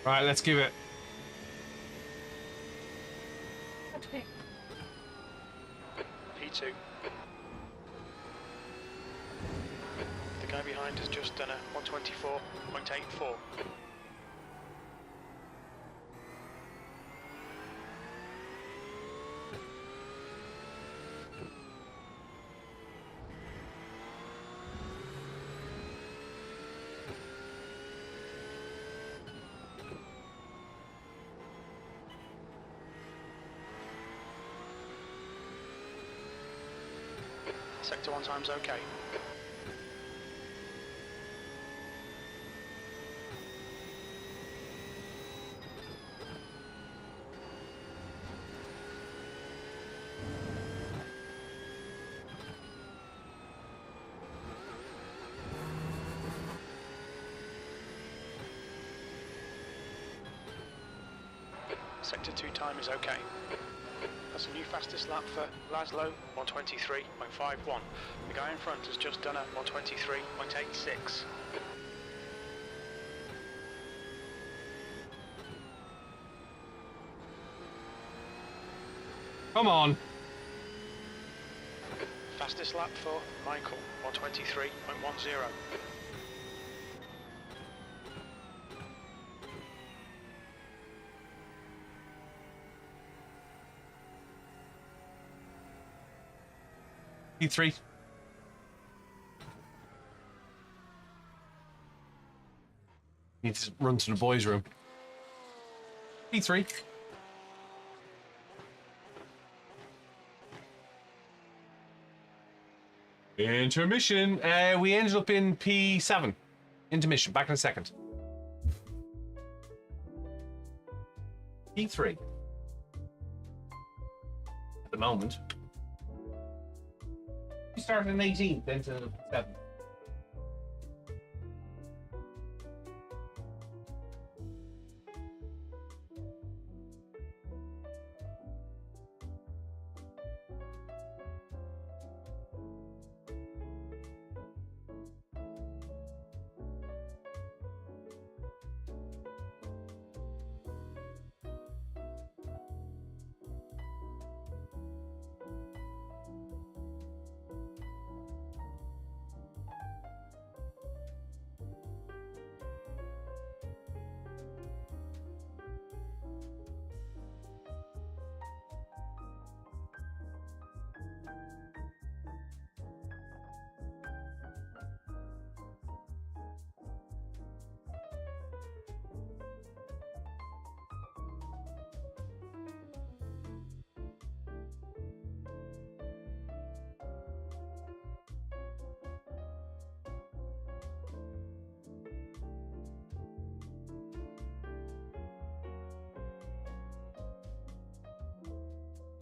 Right, let's give it. Okay. P2. The guy behind has just done a 124.84. Sector 1 time's okay. Sector 2 time is okay. That's a new fastest lap for Laszlo, 123.51. The guy in front has just done a 123.86. Come on. Fastest lap for Michael, 123.10. P3. Need to run to the boys' room. P3. Intermission. We ended up in P7. Intermission. Back in a second. P3. At the moment. We started in 18th, then to 7th.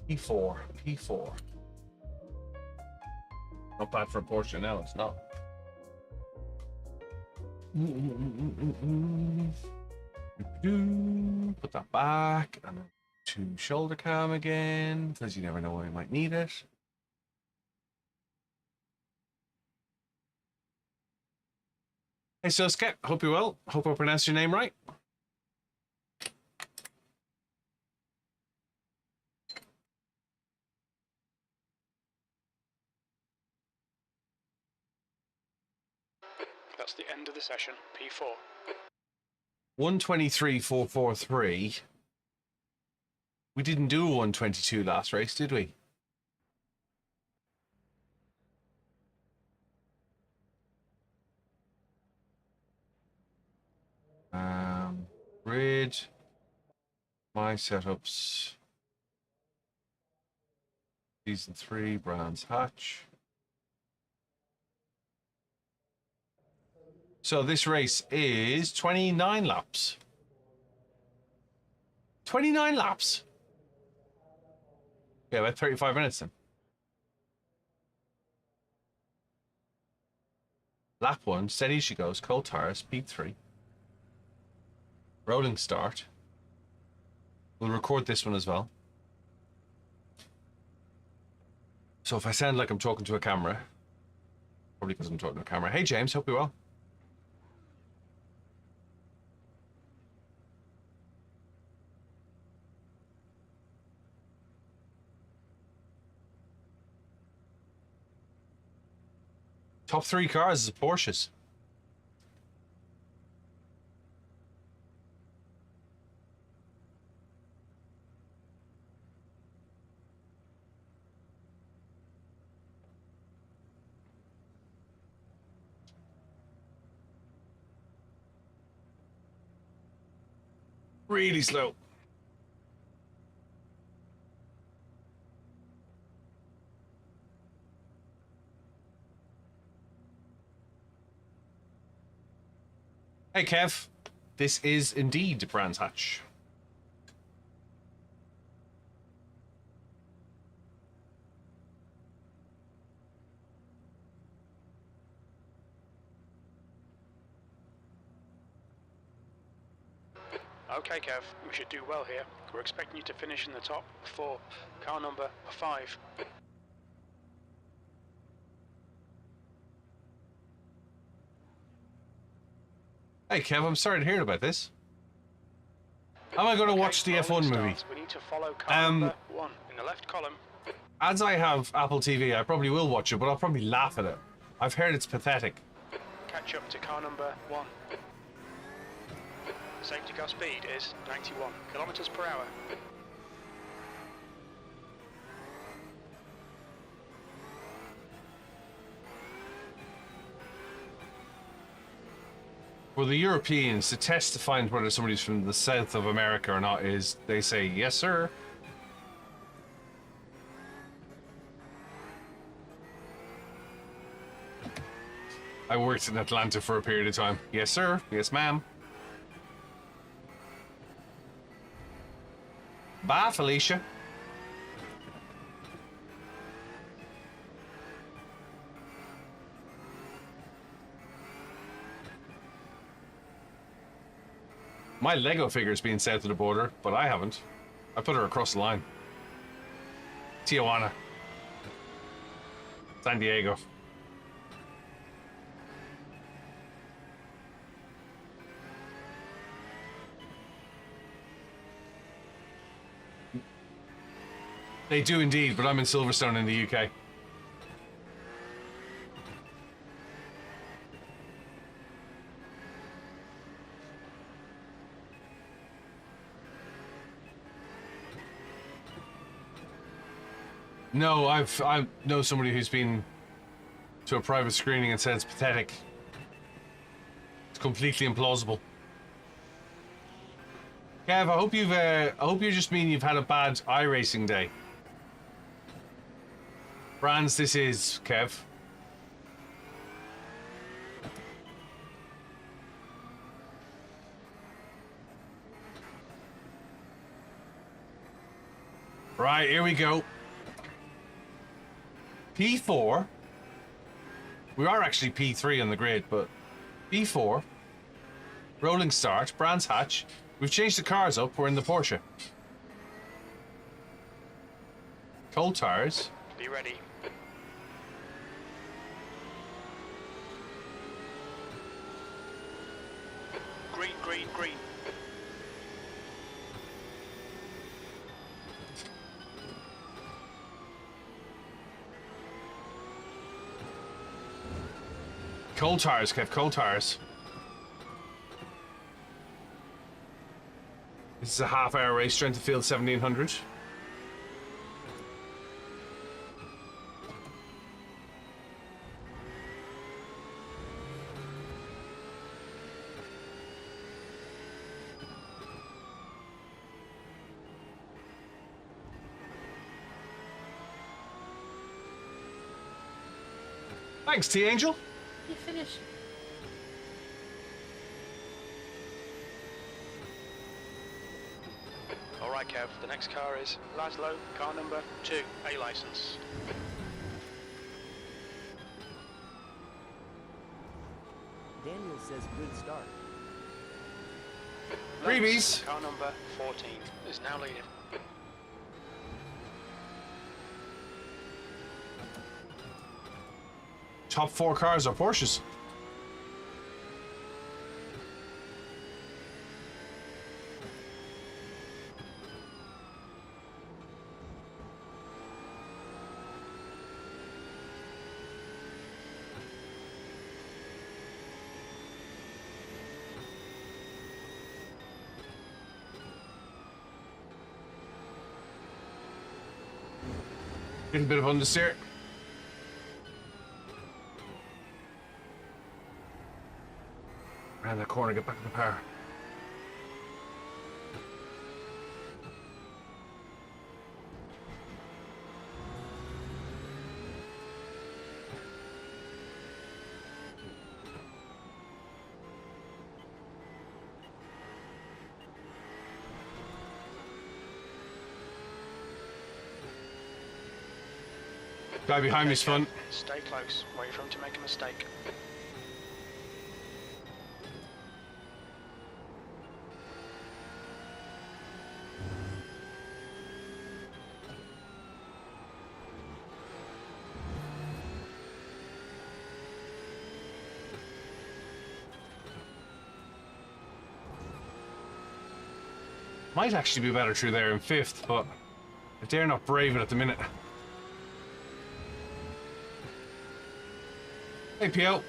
P4. P4. Not bad for a Porsche now, it's not. Put that back and then to shoulder cam again, because you never know when you might need it. Hey Sosuke, hope you're well. Hope I pronounced your name right. That's the end of the session, P4. 123.443. We didn't do a 122 last race, did we? Grid. My setups. Season 3, Brands Hatch. So this race is 29 laps. 29 laps. Yeah, about 35 minutes then. Lap 1, steady she goes, cold tires, P3. Rolling start. We'll record this one as well. So if I sound like I'm talking to a camera, probably because I'm talking to a camera. Hey James, hope you're well. Top 3 cars is Porsches. Really slow. Hey Kev, this is indeed Brands Hatch. Okay, Kev, we should do well here. We're expecting you to finish in the top 4, car number 5. Hey, Kev, I'm sorry to hear about this. How am I going to watch the F1 movie? We need to follow car number 1 in the left column. As I have Apple TV, I probably will watch it, but I'll probably laugh at it. I've heard it's pathetic. Catch up to car number 1. Safety car speed is 91 kilometers per hour. For the Europeans, the test to find whether somebody's from the south of America or not is they say, yes, sir. I worked in Atlanta for a period of time. Yes, sir. Yes, ma'am. Bye, Felicia. My Lego figure's been south of the border, but I haven't. I put her across the line. Tijuana. San Diego. They do indeed, but I'm in Silverstone in the UK. No, I know somebody who's been to a private screening and said it's pathetic. It's completely implausible. Kev, I hope you just mean you've had a bad iRacing day. Brands, this is Kev. Right, here we go. P4. We are actually P3 on the grid, but P4. Rolling start, Brands Hatch. We've changed the cars up, we're in the Porsche. Cold tires. Be ready. Green, green, green. Cold tires, Kev, cold tires. This is a half-hour race, strength of field 1700. Thanks, T-Angel. You finished. Alright, Kev, the next car is Laszlo, car number 2, A license. Daniel says good start. Freebies. Car number 14 is now leading. Top 4 cars are Porsches. Getting a bit of understeer. Around the corner, get back in the power. Guy behind me's fun. Stay close. Wait for him to make a mistake. Might actually be better through there in 5th, but if they're not brave it at the minute. Hey, Pio.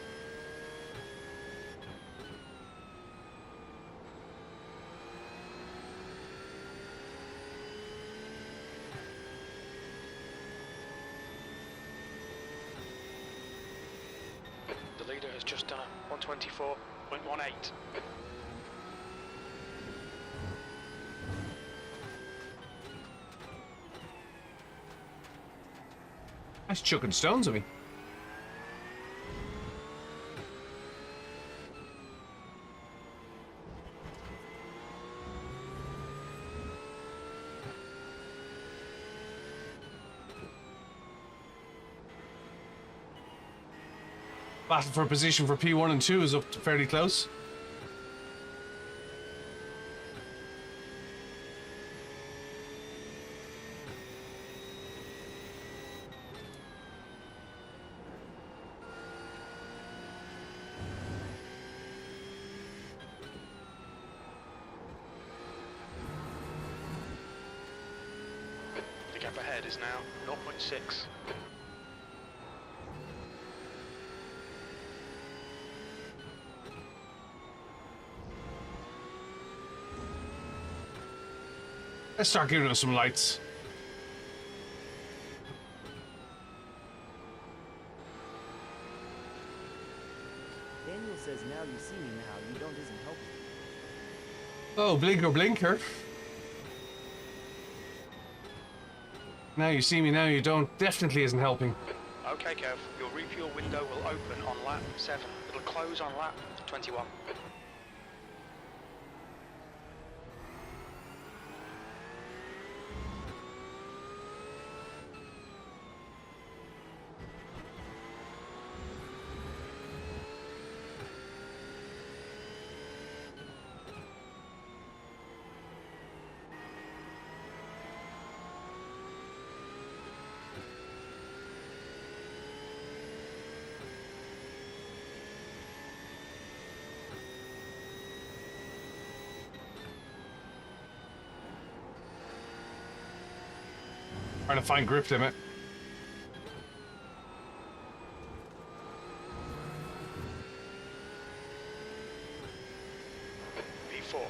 The leader has just done a 124.18. That's chucking stones at me. Battle for position for P1 and 2 is up to fairly close. The gap ahead is now 0.6. Let's start giving us some lights. Daniel says now you see me now, you don't isn't helping. Oh, blinker, blinker. Now you see me, now you don't. Definitely isn't helping. Okay, Kev, your refuel window will open on lap 7. It'll close on lap 21. Trying to find grip limit. P4.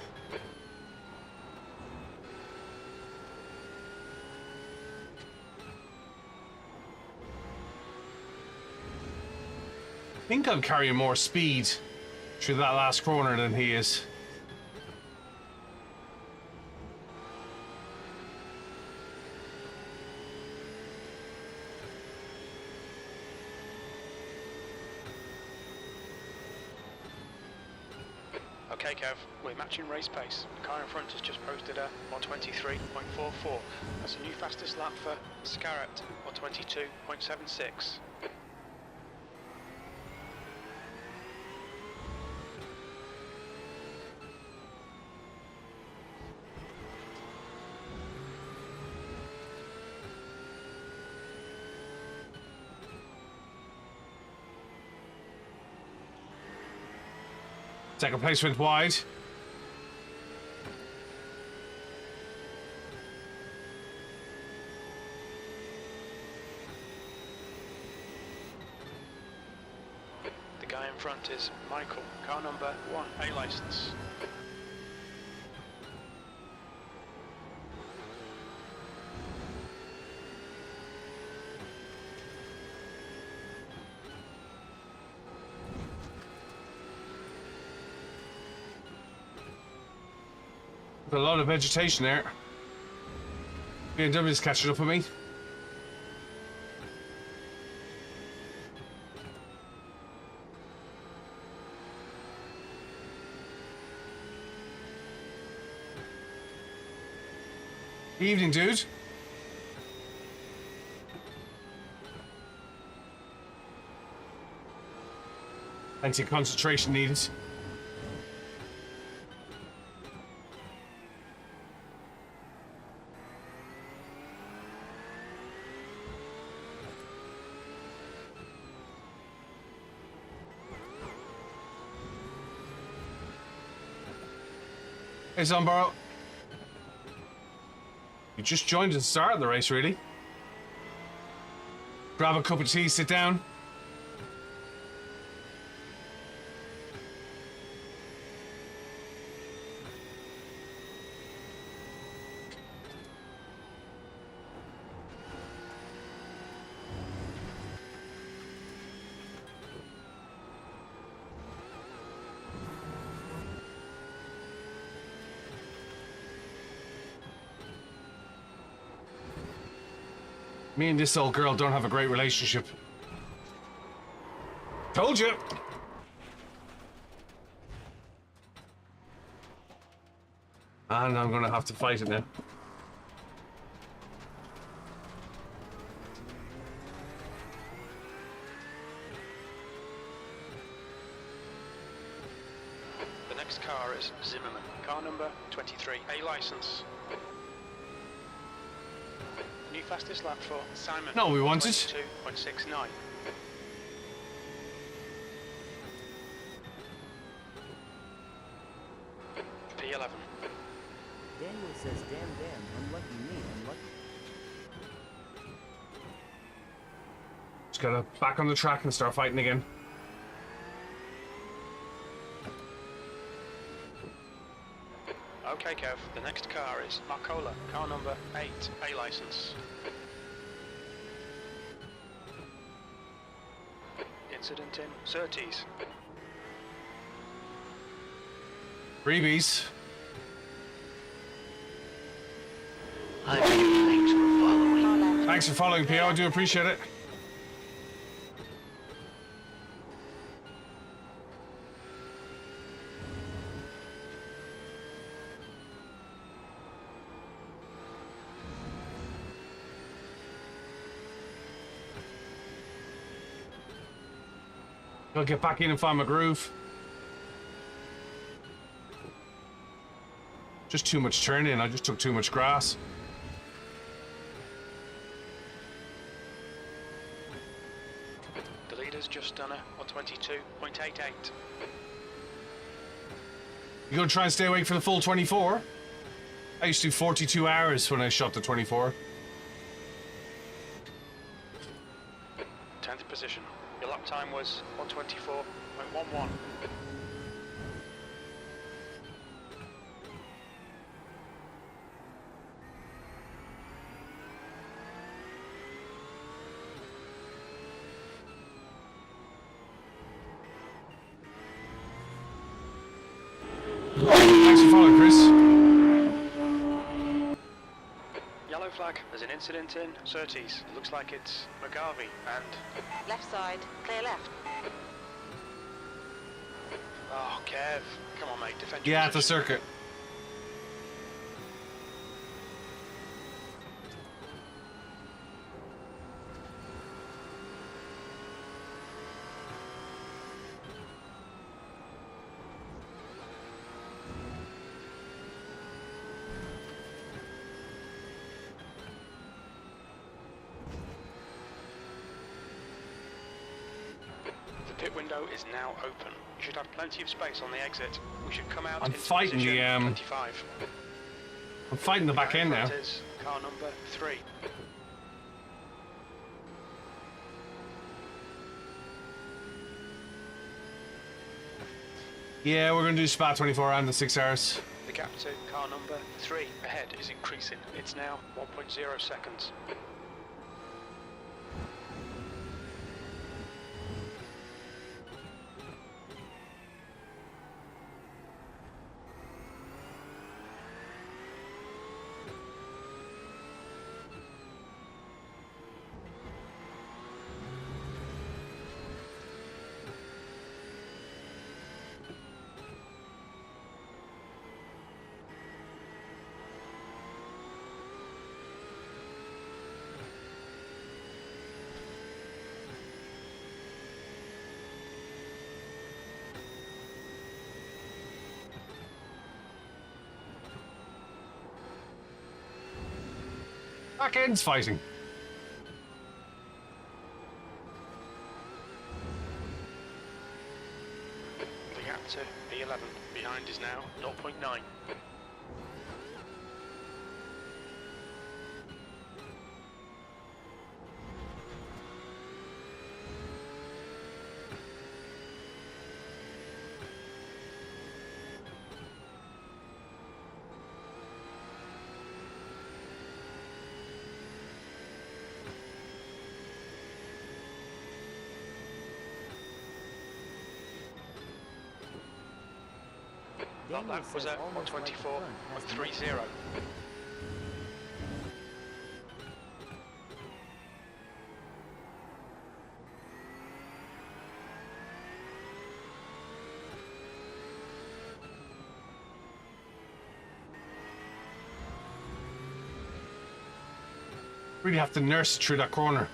I think I'm carrying more speed through that last corner than he is. Okay, Kev, we're matching race pace. The car in front has just posted a 123.44. That's a new fastest lap for Scarrett, 122.76. Second place went wide. The guy in front is Michael, car number 1, A license. A lot of vegetation there. BMW's catching up with me. Evening, dude. Plenty of concentration needed. Hey, Zambaro. You just joined at the start of the race, really. Grab a cup of tea, sit down. Me and this old girl don't have a great relationship. Told you! And I'm gonna have to fight it now. The next car is Zimmerman. Car number 23. A license. New fastest lap for Simon. No, we want it. 22.69. P11. Daniel says, damn, unlucky me, unlucky. Just gotta back on the track and start fighting again. Okay, Kev. The next car is Marcola. Car number 8. A license. Incident in Surtees. Freebies. Hi, thanks for following. Car left. Thanks for following, P.O. I do appreciate it. I'll get back in and find my groove. Just too much turning. I just took too much grass. The leader's just done a 122.88. You gonna try and stay awake for the full 24? I used to do 42 hours when I shot the 24. 10th position. Your lap time was 124.11. Thanks for following, Chris. Yellow flag. There's an incident in Surtees. It looks like it's McGarvey and... Left side. Clear left. Oh, Kev. Come on, mate. Defend your Yeah, at the position. circuit. The pit window is now open. You should have plenty of space on the exit. We should come out I'm into fighting position the, 25. I'm fighting the back end now. That is car number 3. Yeah, we're gonna do Spa 24 and the 6 hours. The gap to car number 3 ahead is increasing. It's now 1.0 seconds. Back end's fighting. The gap to P11 behind is now 0.9. That lap was at 124.30. Really have to nurse it through that corner.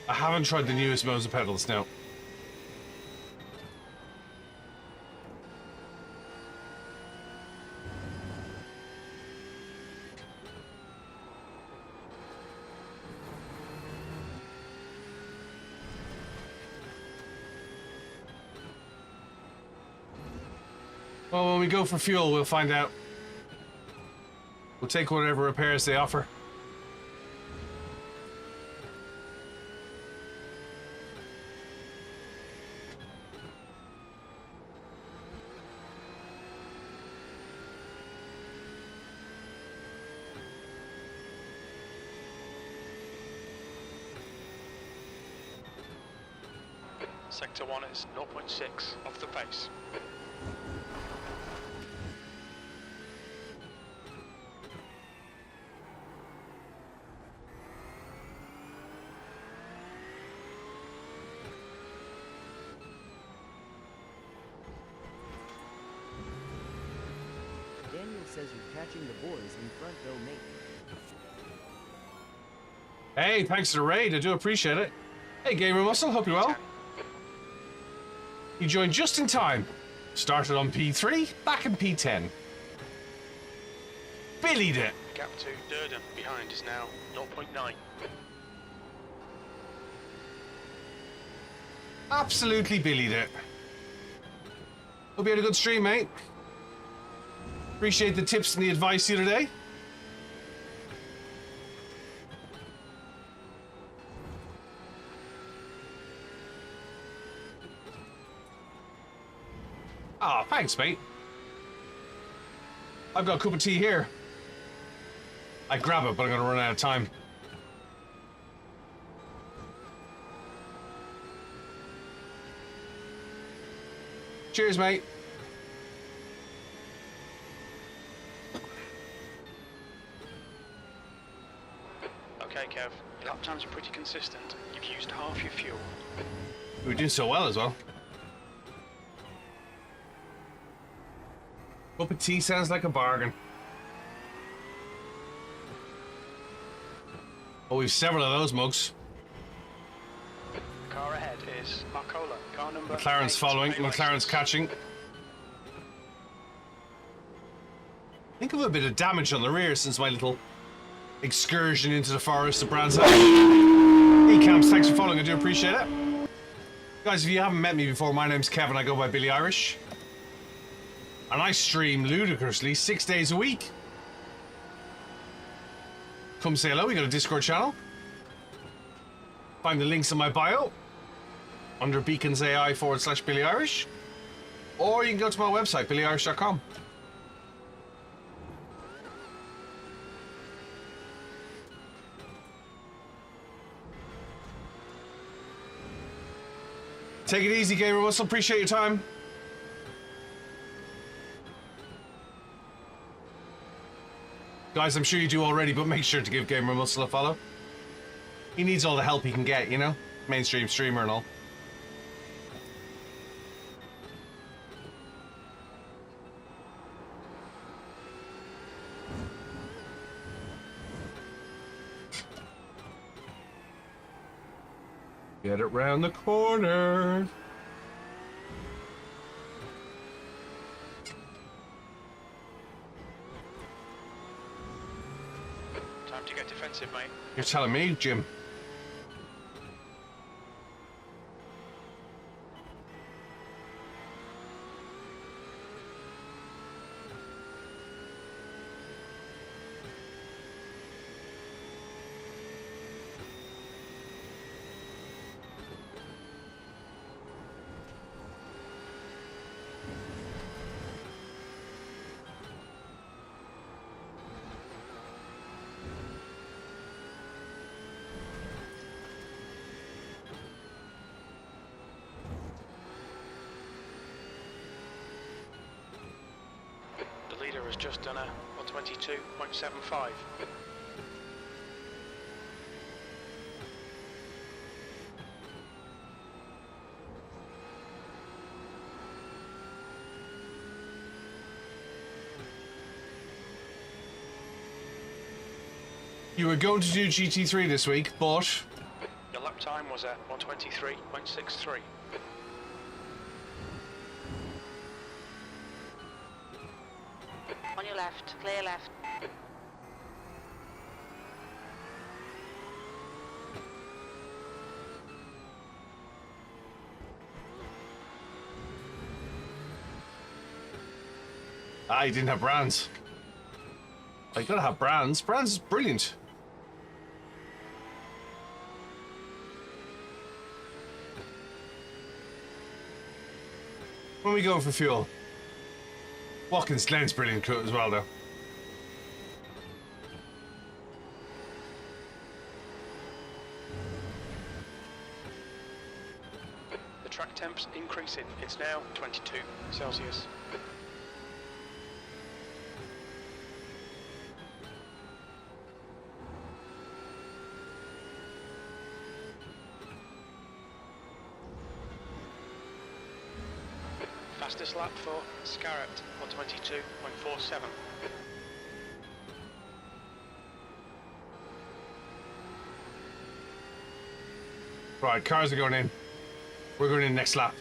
I haven't tried the newest modes of pedals now. Well, when we go for fuel, we'll find out. We'll take whatever repairs they offer. Sector 1 is 0.6 off the pace. Daniel says you're catching the boys in front though, mate. Hey, thanks for the raid. I do appreciate it. Hey, Gamer Muscle, hope you're well. You joined just in time. Started on P3, back in P10. Billied it. Gap to Durden behind is now 0.9. Absolutely billied it. Hope you had a good stream, mate. Appreciate the tips and the advice the other day. Ah, thanks, mate. I've got a cup of tea here. I'd grab it, but I'm gonna run out of time. Cheers, mate. Okay, Kev, your lap times are pretty consistent. You've used half your fuel. We're doing so well as well. Cup of tea sounds like a bargain. Oh, we've several of those mugs. The car ahead is Marcola, car number McLaren's 8, following, iRacing. McLaren's catching. Think of a bit of damage on the rear since my little excursion into the forest of Brands. E-Camps, thanks for following, I do appreciate it. Guys, if you haven't met me before, my name's Kevin, I go by BillyOirish. And I stream ludicrously 6 days a week. Come say hello, we got a Discord channel. Find the links in my bio under beacons.ai /BillyOirish. Or you can go to my website, BillyOirish.com. Take it easy, Gamer Muscle. Appreciate your time. Guys, I'm sure you do already, but make sure to give Gamer Muscle a follow. He needs all the help he can get, you know? Mainstream streamer and all. Get it round the corner. Time to get defensive, mate. You're telling me, Jim. has just done a 122.75. You were going to do GT3 this week, but Your lap time was a 123.63. On your left, clear left. you didn't have brands. Oh, you gotta have brands. Brands is brilliant. When we go for fuel, Watkins Glen's brilliant as well, though. The track temp's increasing. It's now 22 Celsius. Fastest lap for Scarrett, 122.47. Right, cars are going in. We're going in next lap.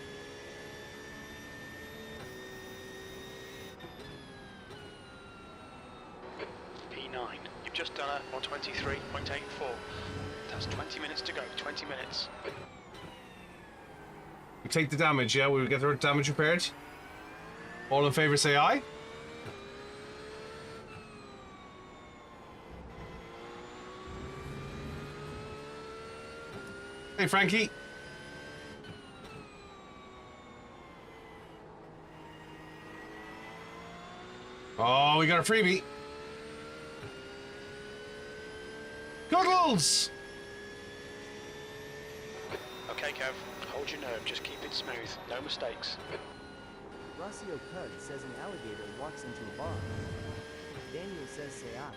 P9. You've just done a 123.84. That's 20 minutes to go. 20 minutes. We take the damage, yeah? We'll get the damage repaired. All in favour say aye. Hey, Frankie. Oh, we got a freebie. Cuddles! Okay, Kev. Hold your nerve. Just keep it smooth. No mistakes. Rossio Cud says an alligator walks into a bar. Daniel says say aye.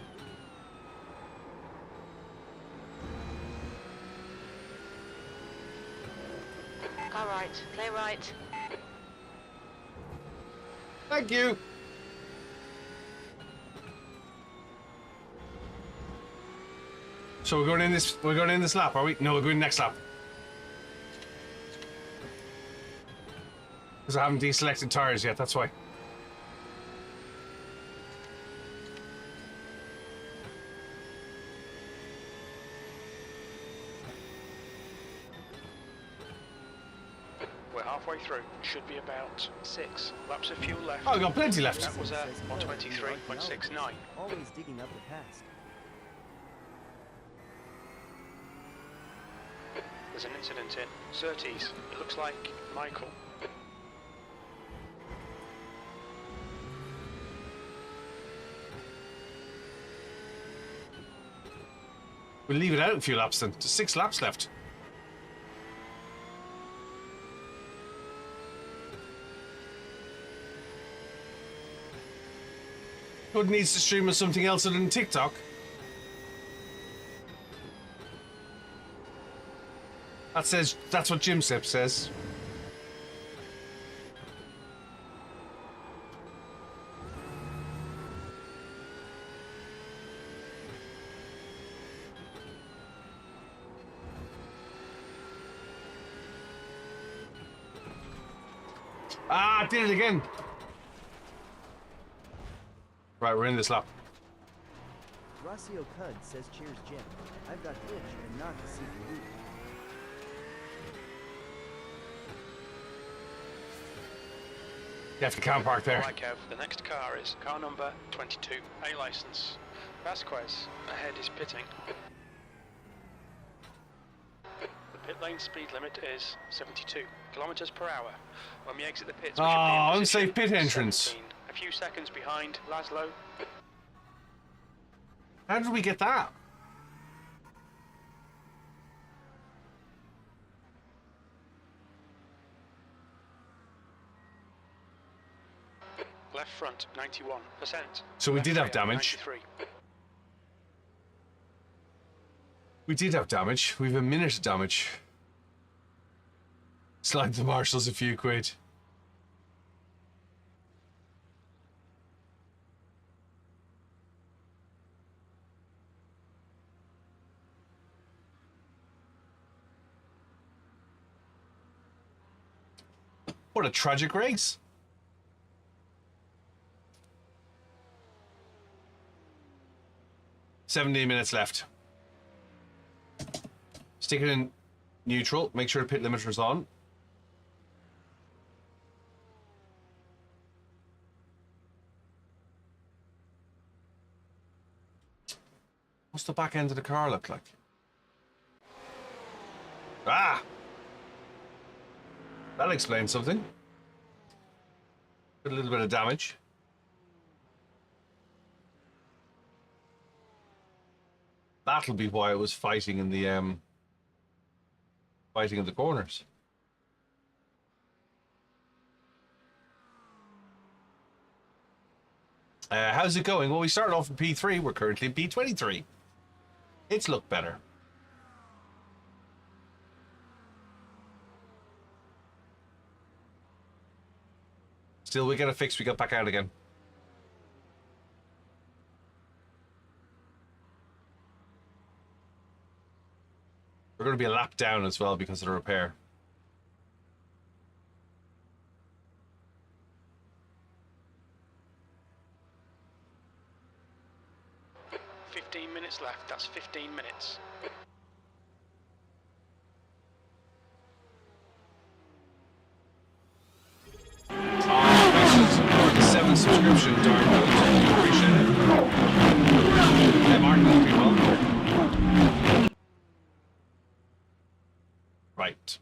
Car right, clear right. Thank you. So we're going in this lap, are we? No, we're going next lap. Because I haven't deselected tires yet, that's why. We're halfway through. Should be about 6 laps of fuel left. Oh, we've got plenty left. That was a Says Cud, 123.69. always digging up the past. There's an incident in Surtees. It looks like Michael. We'll leave it out a few laps then. There's 6 laps left. Hood needs to stream us something else other than TikTok. That's what Jim Sip says. Ah, I did it again. Right, we're in this lap. Rossio Cud says cheers Jim. I've got itch and not to see the loot. You have to car park there. Alright, Kev. The next car is car number 22, A license. Vasquez ahead is pitting. The pit lane speed limit is 72 kilometers per hour. When we exit the pits, we should be in position unsafe pit entrance. 17, a few seconds behind Laszlo. How did we get that? left front, 91%. So we Left did have rear, damage. 93. We did have damage. We have a minute of damage. Slide the marshals a few quid. What a tragic race. "17 minutes left. Stick it in neutral. Make sure the pit limiter's on. What's the back end of the car look like? Ah! That'll explain something. Got a little bit of damage. That'll be why it was fighting in the corners. How's it going? Well, we started off in P3. We're currently in P23. It's looked better. Still, we get a fix. We got back out again. We're going to be a lap down as well because of the repair. Minutes left, that's 15 minutes. Thanks for the 7 subscription, darn good. Appreciate it. Hey, Martin, hope you're well. Right.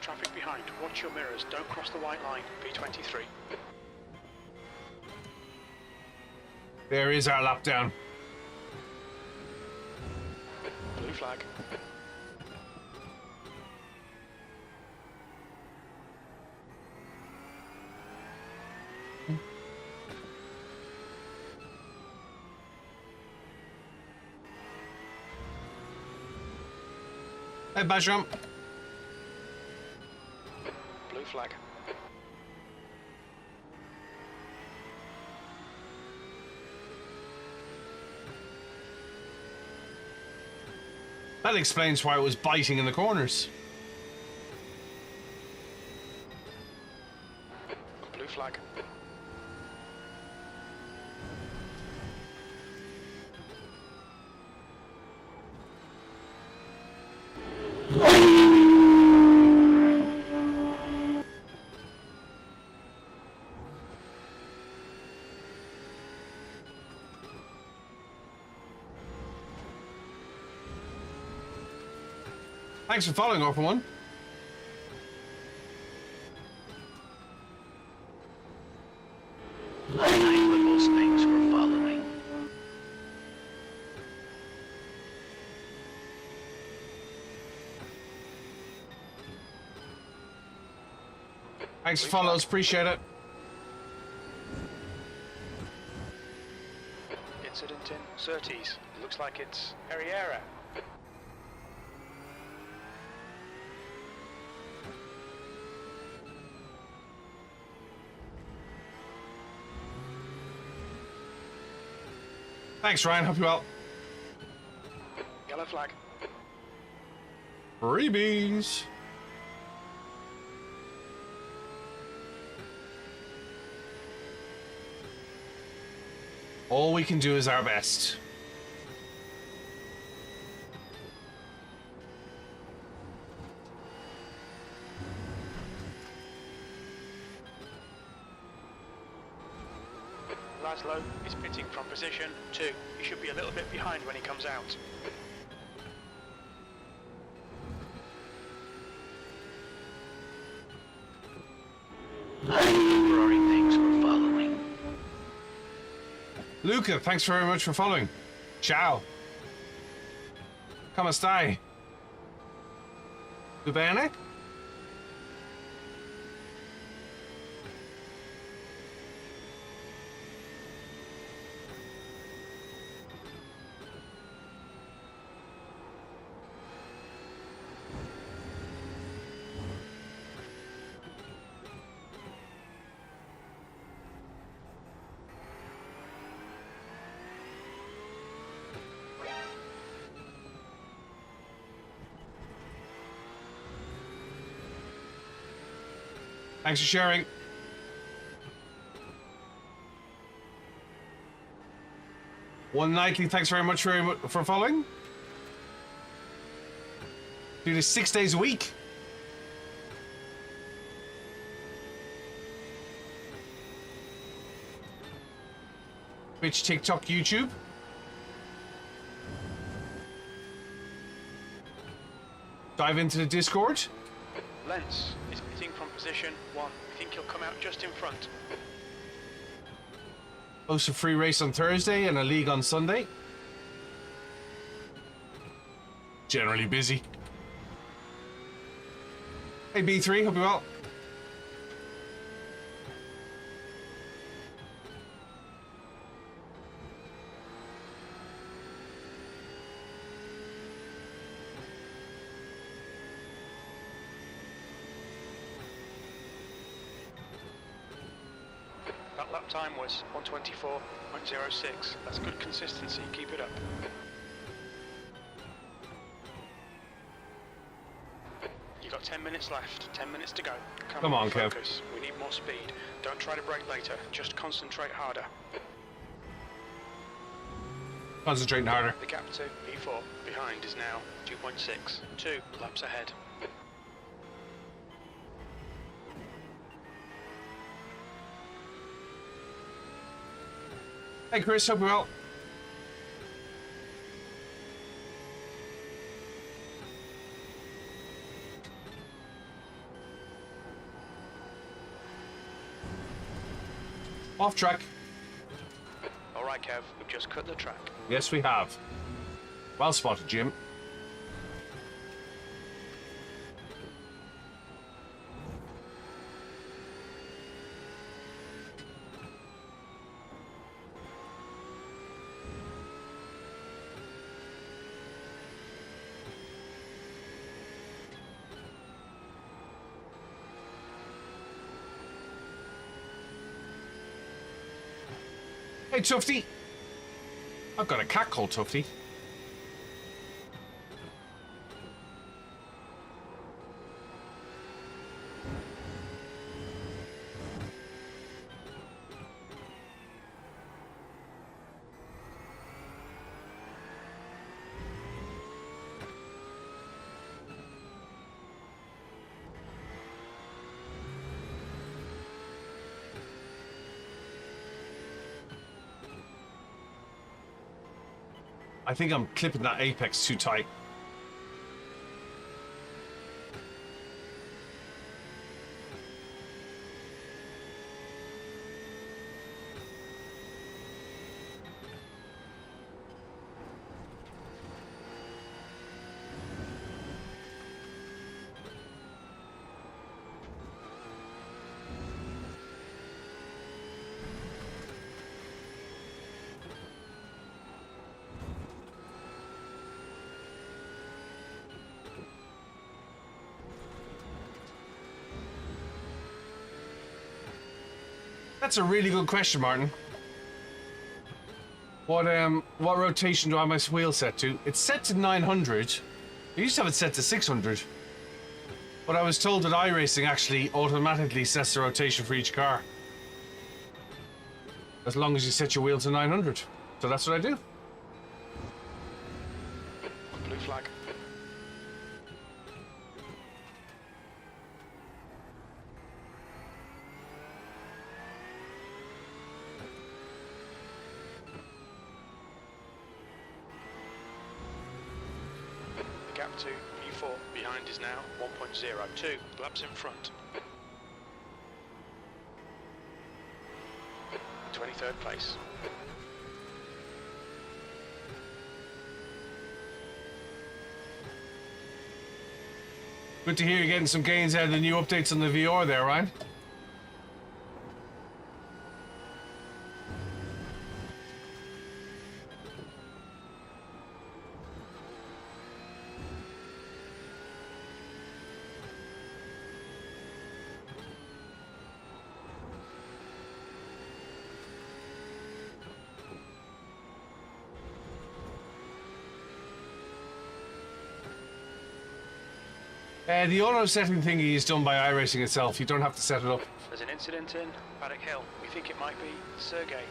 Traffic behind. Watch your mirrors. Don't cross the white line. P23. There is our lap down. Blue flag. Hey, Basham. Blue flag. That explains why it was biting in the corners. Blue flag. Thanks for following, Orphan One. Hi, Ripples. Thanks for following. Thanks for follows, appreciate it. Incident in Surtees. Looks like it's Herrera. Thanks, Ryan. Hope you're well. Yellow flag. Freebies. All we can do is our best. Laszlo is pitting from position 2. He should be a little bit behind when he comes out. Hi, Rory. Thanks for following. Luca, thanks very much for following. Ciao. Come stai? Tu bene? Thanks for sharing. One Nightly, thanks very much for following. Do this 6 days a week. Twitch, TikTok, YouTube. Dive into the Discord. Lens is hitting from position 1. We think he'll come out just in front. Host a free race on Thursday and a league on Sunday. Generally busy. Hey B3, hope you're well. That lap time was 1:24.06. That's good consistency. Keep it up. You got 10 minutes left. 10 minutes to go. Come on, Kev. Focus. We need more speed. Don't try to brake later. Just concentrate harder. Concentrating harder. The gap to P4 behind is now 2.6. 2 laps ahead. Hey Chris, hope you're well. Off track. All right, Kev. We've just cut the track. Yes, we have. Well spotted, Jim. Hey, Tufty. I've got a cat called Tufty. I think I'm clipping that apex too tight. That's a really good question, Martin. What rotation do I have my wheel set to? It's set to 900. I used to have it set to 600. But I was told that iRacing actually automatically sets the rotation for each car. As long as you set your wheel to 900. So that's what I do. Blue flag. The gap to P4 behind is now 1.02 laps in front. 23rd place. Good to hear you're getting some gains out of the new updates on the VR there, Ryan. The auto setting thingy is done by iRacing itself. You don't have to set it up. There's an incident in Paddock Hill. We think it might be Sergey.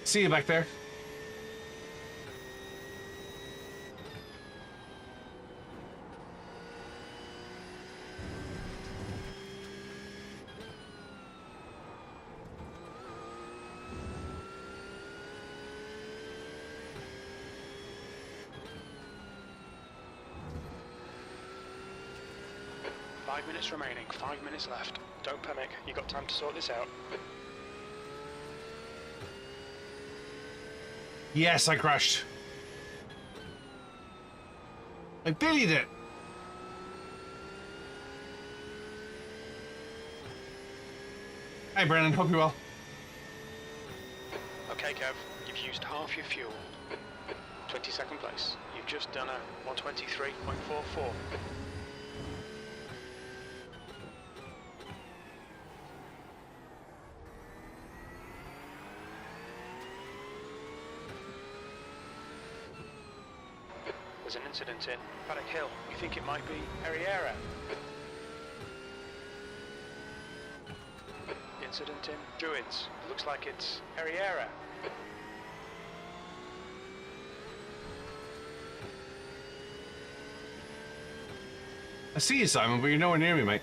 See you back there. Five minutes remaining, 5 minutes left. Don't panic, you got time to sort this out. Yes, I crashed. I billied it. Hi, Brennan. Hope you're well. Okay, Kev, you've used half your fuel. 22nd place. You've just done a 123.44. There's an incident in Paddock Hill. We think it might be Herrera. Incident in Druids. It looks like it's Herrera. I see you, Simon, but you're nowhere near me, mate.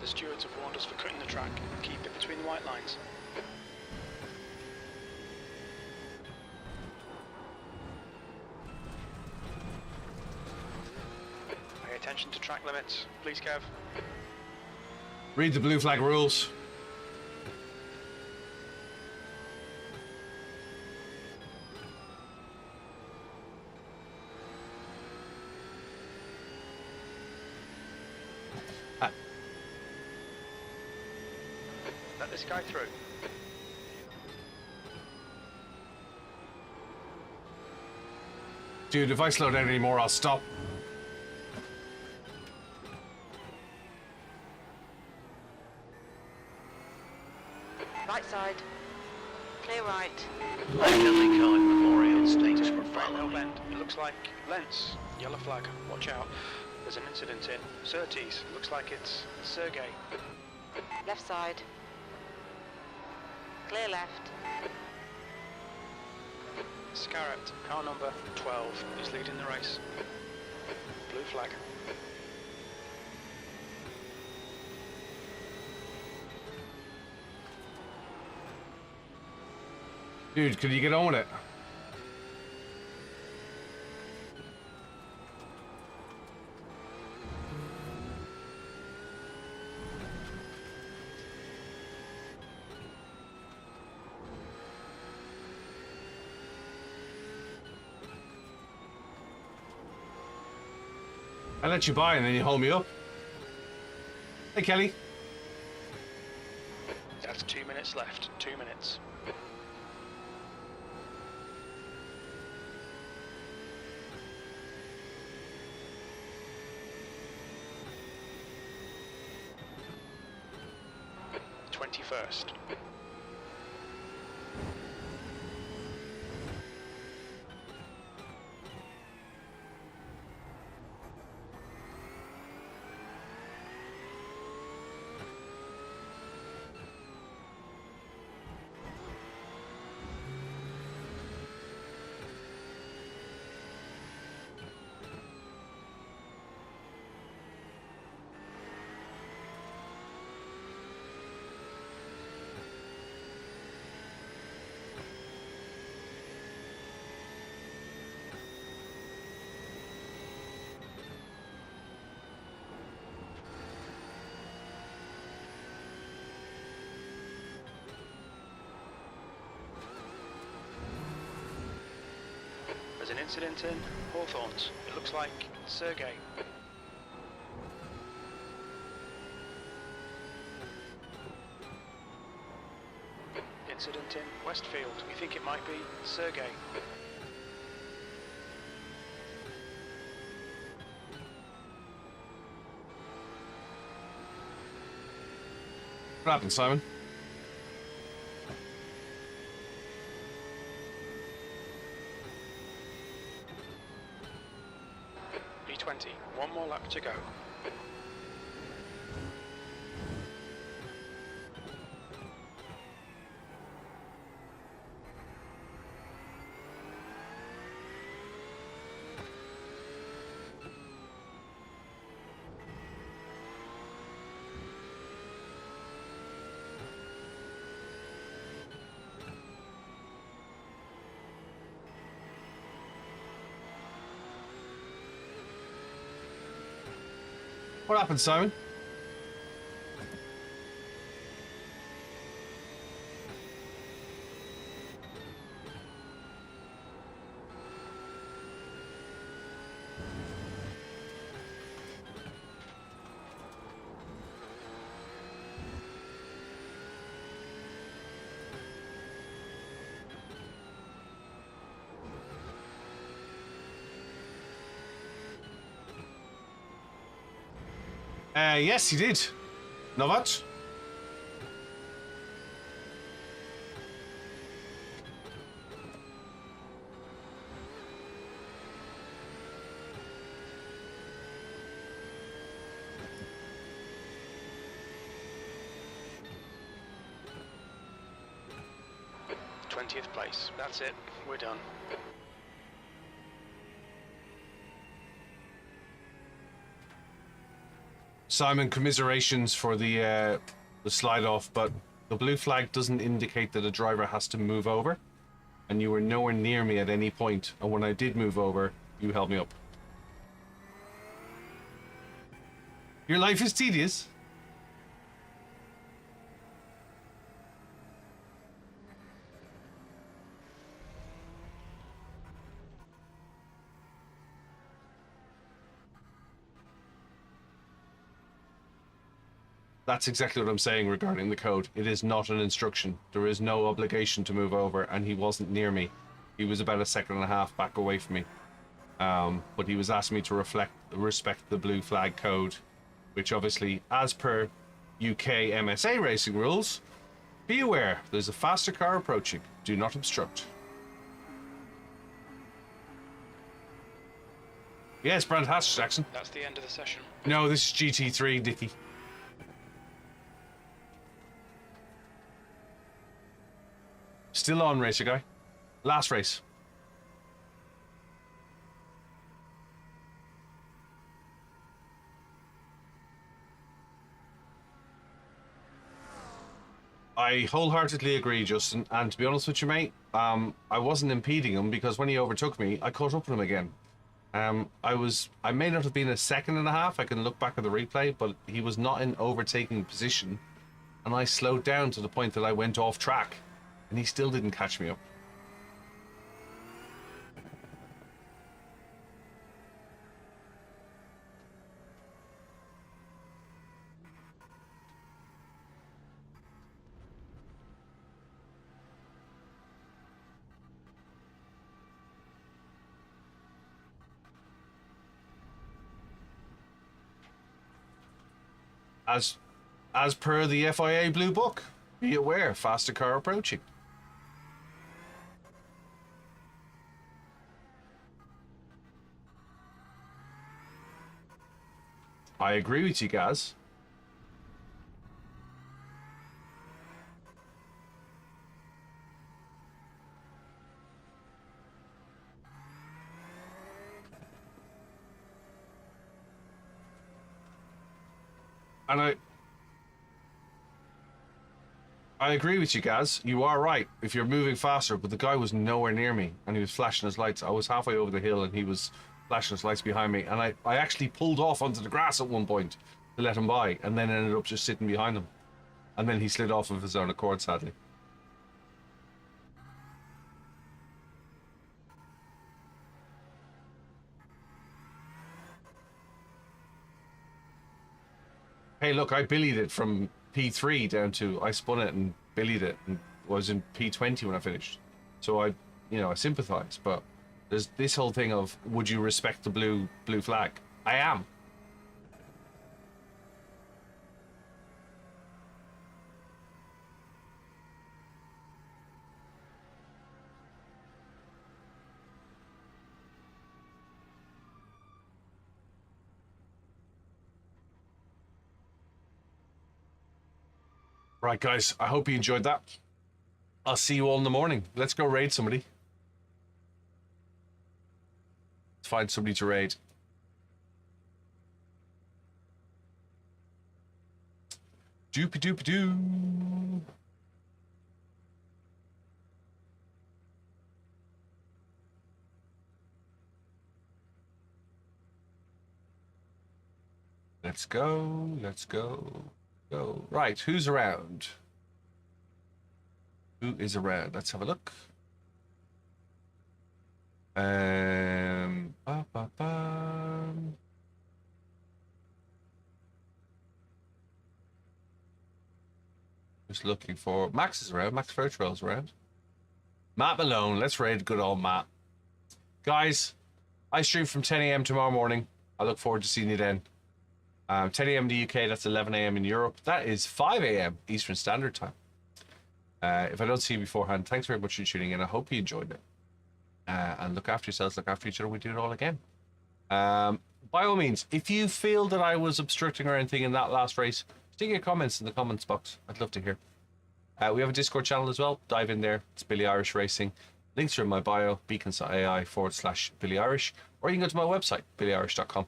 The stewards have warned us for cutting the track. Keep it between the white lines. Pay attention to track limits. Please, Kev. Read the blue flag rules. Let this guy through. Dude, if I slow down anymore, I'll stop. Right side. Clear right. Academy Car Memorial Stakes for Right Hill following. Bend. It looks like Lens. Yellow flag. Watch out. There's an incident in Surtees. Looks like it's Sergey. Left side. Clear left. Scarrett, car number 12, is leading the race. Blue flag. Dude, could you get on with it? I let you by and then you hold me up. Hey, Kelly. That's 2 minutes left. 2 minutes. 21st. There's an incident in Hawthorns. It looks like Sergey. Incident in Westfield. We think it might be Sergey. What happened, Simon? B20, one more lap to go. What happened, Simon? Yes, he did. Novat? th place. That's it. We're done. Simon, commiserations for the slide off, but the blue flag doesn't indicate that a driver has to move over, and you were nowhere near me at any point, and when I did move over, you held me up. Your life is tedious. That's exactly what I'm saying regarding the code. It is not an instruction. There is no obligation to move over, and he wasn't near me. He was about a second and a half back away from me. But he was asking me to respect the blue flag code, which obviously, as per UK MSA racing rules, be aware, there's a faster car approaching. Do not obstruct. Yes, Brand Hatch, Jackson. That's the end of the session. No, this is GT3, Dickie. Still on, racer guy. Last race. I wholeheartedly agree, Justin. And to be honest with you, mate, I wasn't impeding him because when he overtook me, I caught up with him again. I may not have been a second and a half. I can look back at the replay, but he was not in overtaking position, and I slowed down to the point that I went off track. And he still didn't catch me up. As per the FIA Blue Book. Be aware, faster car approaching. I agree with you, Gaz. And I agree with you, Gaz. You are right. If you're moving faster, but the guy was nowhere near me, and he was flashing his lights. I was halfway over the hill, and he was flashing his lights behind me. And I actually pulled off onto the grass at one point to let him by, and then ended up just sitting behind him. And then he slid off of his own accord, sadly. Hey, look, I billied it from P3 down to, I spun it and billied it and was in P20 when I finished. So I sympathize, but there's this whole thing of, would you respect the blue flag? I am. Right, guys, I hope you enjoyed that. I'll see you all in the morning. Let's go raid somebody. Let's find somebody to raid. Doopy doopy doo. Let's go. Let's go. Go. Right, who's around? Who is around? Let's have a look. Ba, ba, ba. Just looking for Max is around. Max Fairtrail's around. Matt Malone. Let's raid good old Matt. Guys, I stream from 10 a.m. tomorrow morning. I look forward to seeing you then. 10 a.m. in the UK, that's 11 a.m. in Europe. That is 5 a.m. Eastern Standard Time. If I don't see you beforehand, thanks very much for tuning in. I hope you enjoyed it. And look after yourselves, look after each other. We do it all again. By all means, if you feel that I was obstructing or anything in that last race, stick your comments in the comments box. I'd love to hear. We have a Discord channel as well. Dive in there. It's BillyOirish Racing. Links are in my bio, beacons.ai/BillyOirish. Or you can go to my website, BillyOirish.com.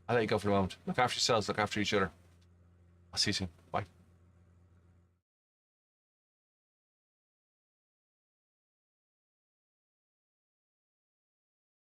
I'll let you go for the moment. Look after yourselves, look after each other. I'll see you soon.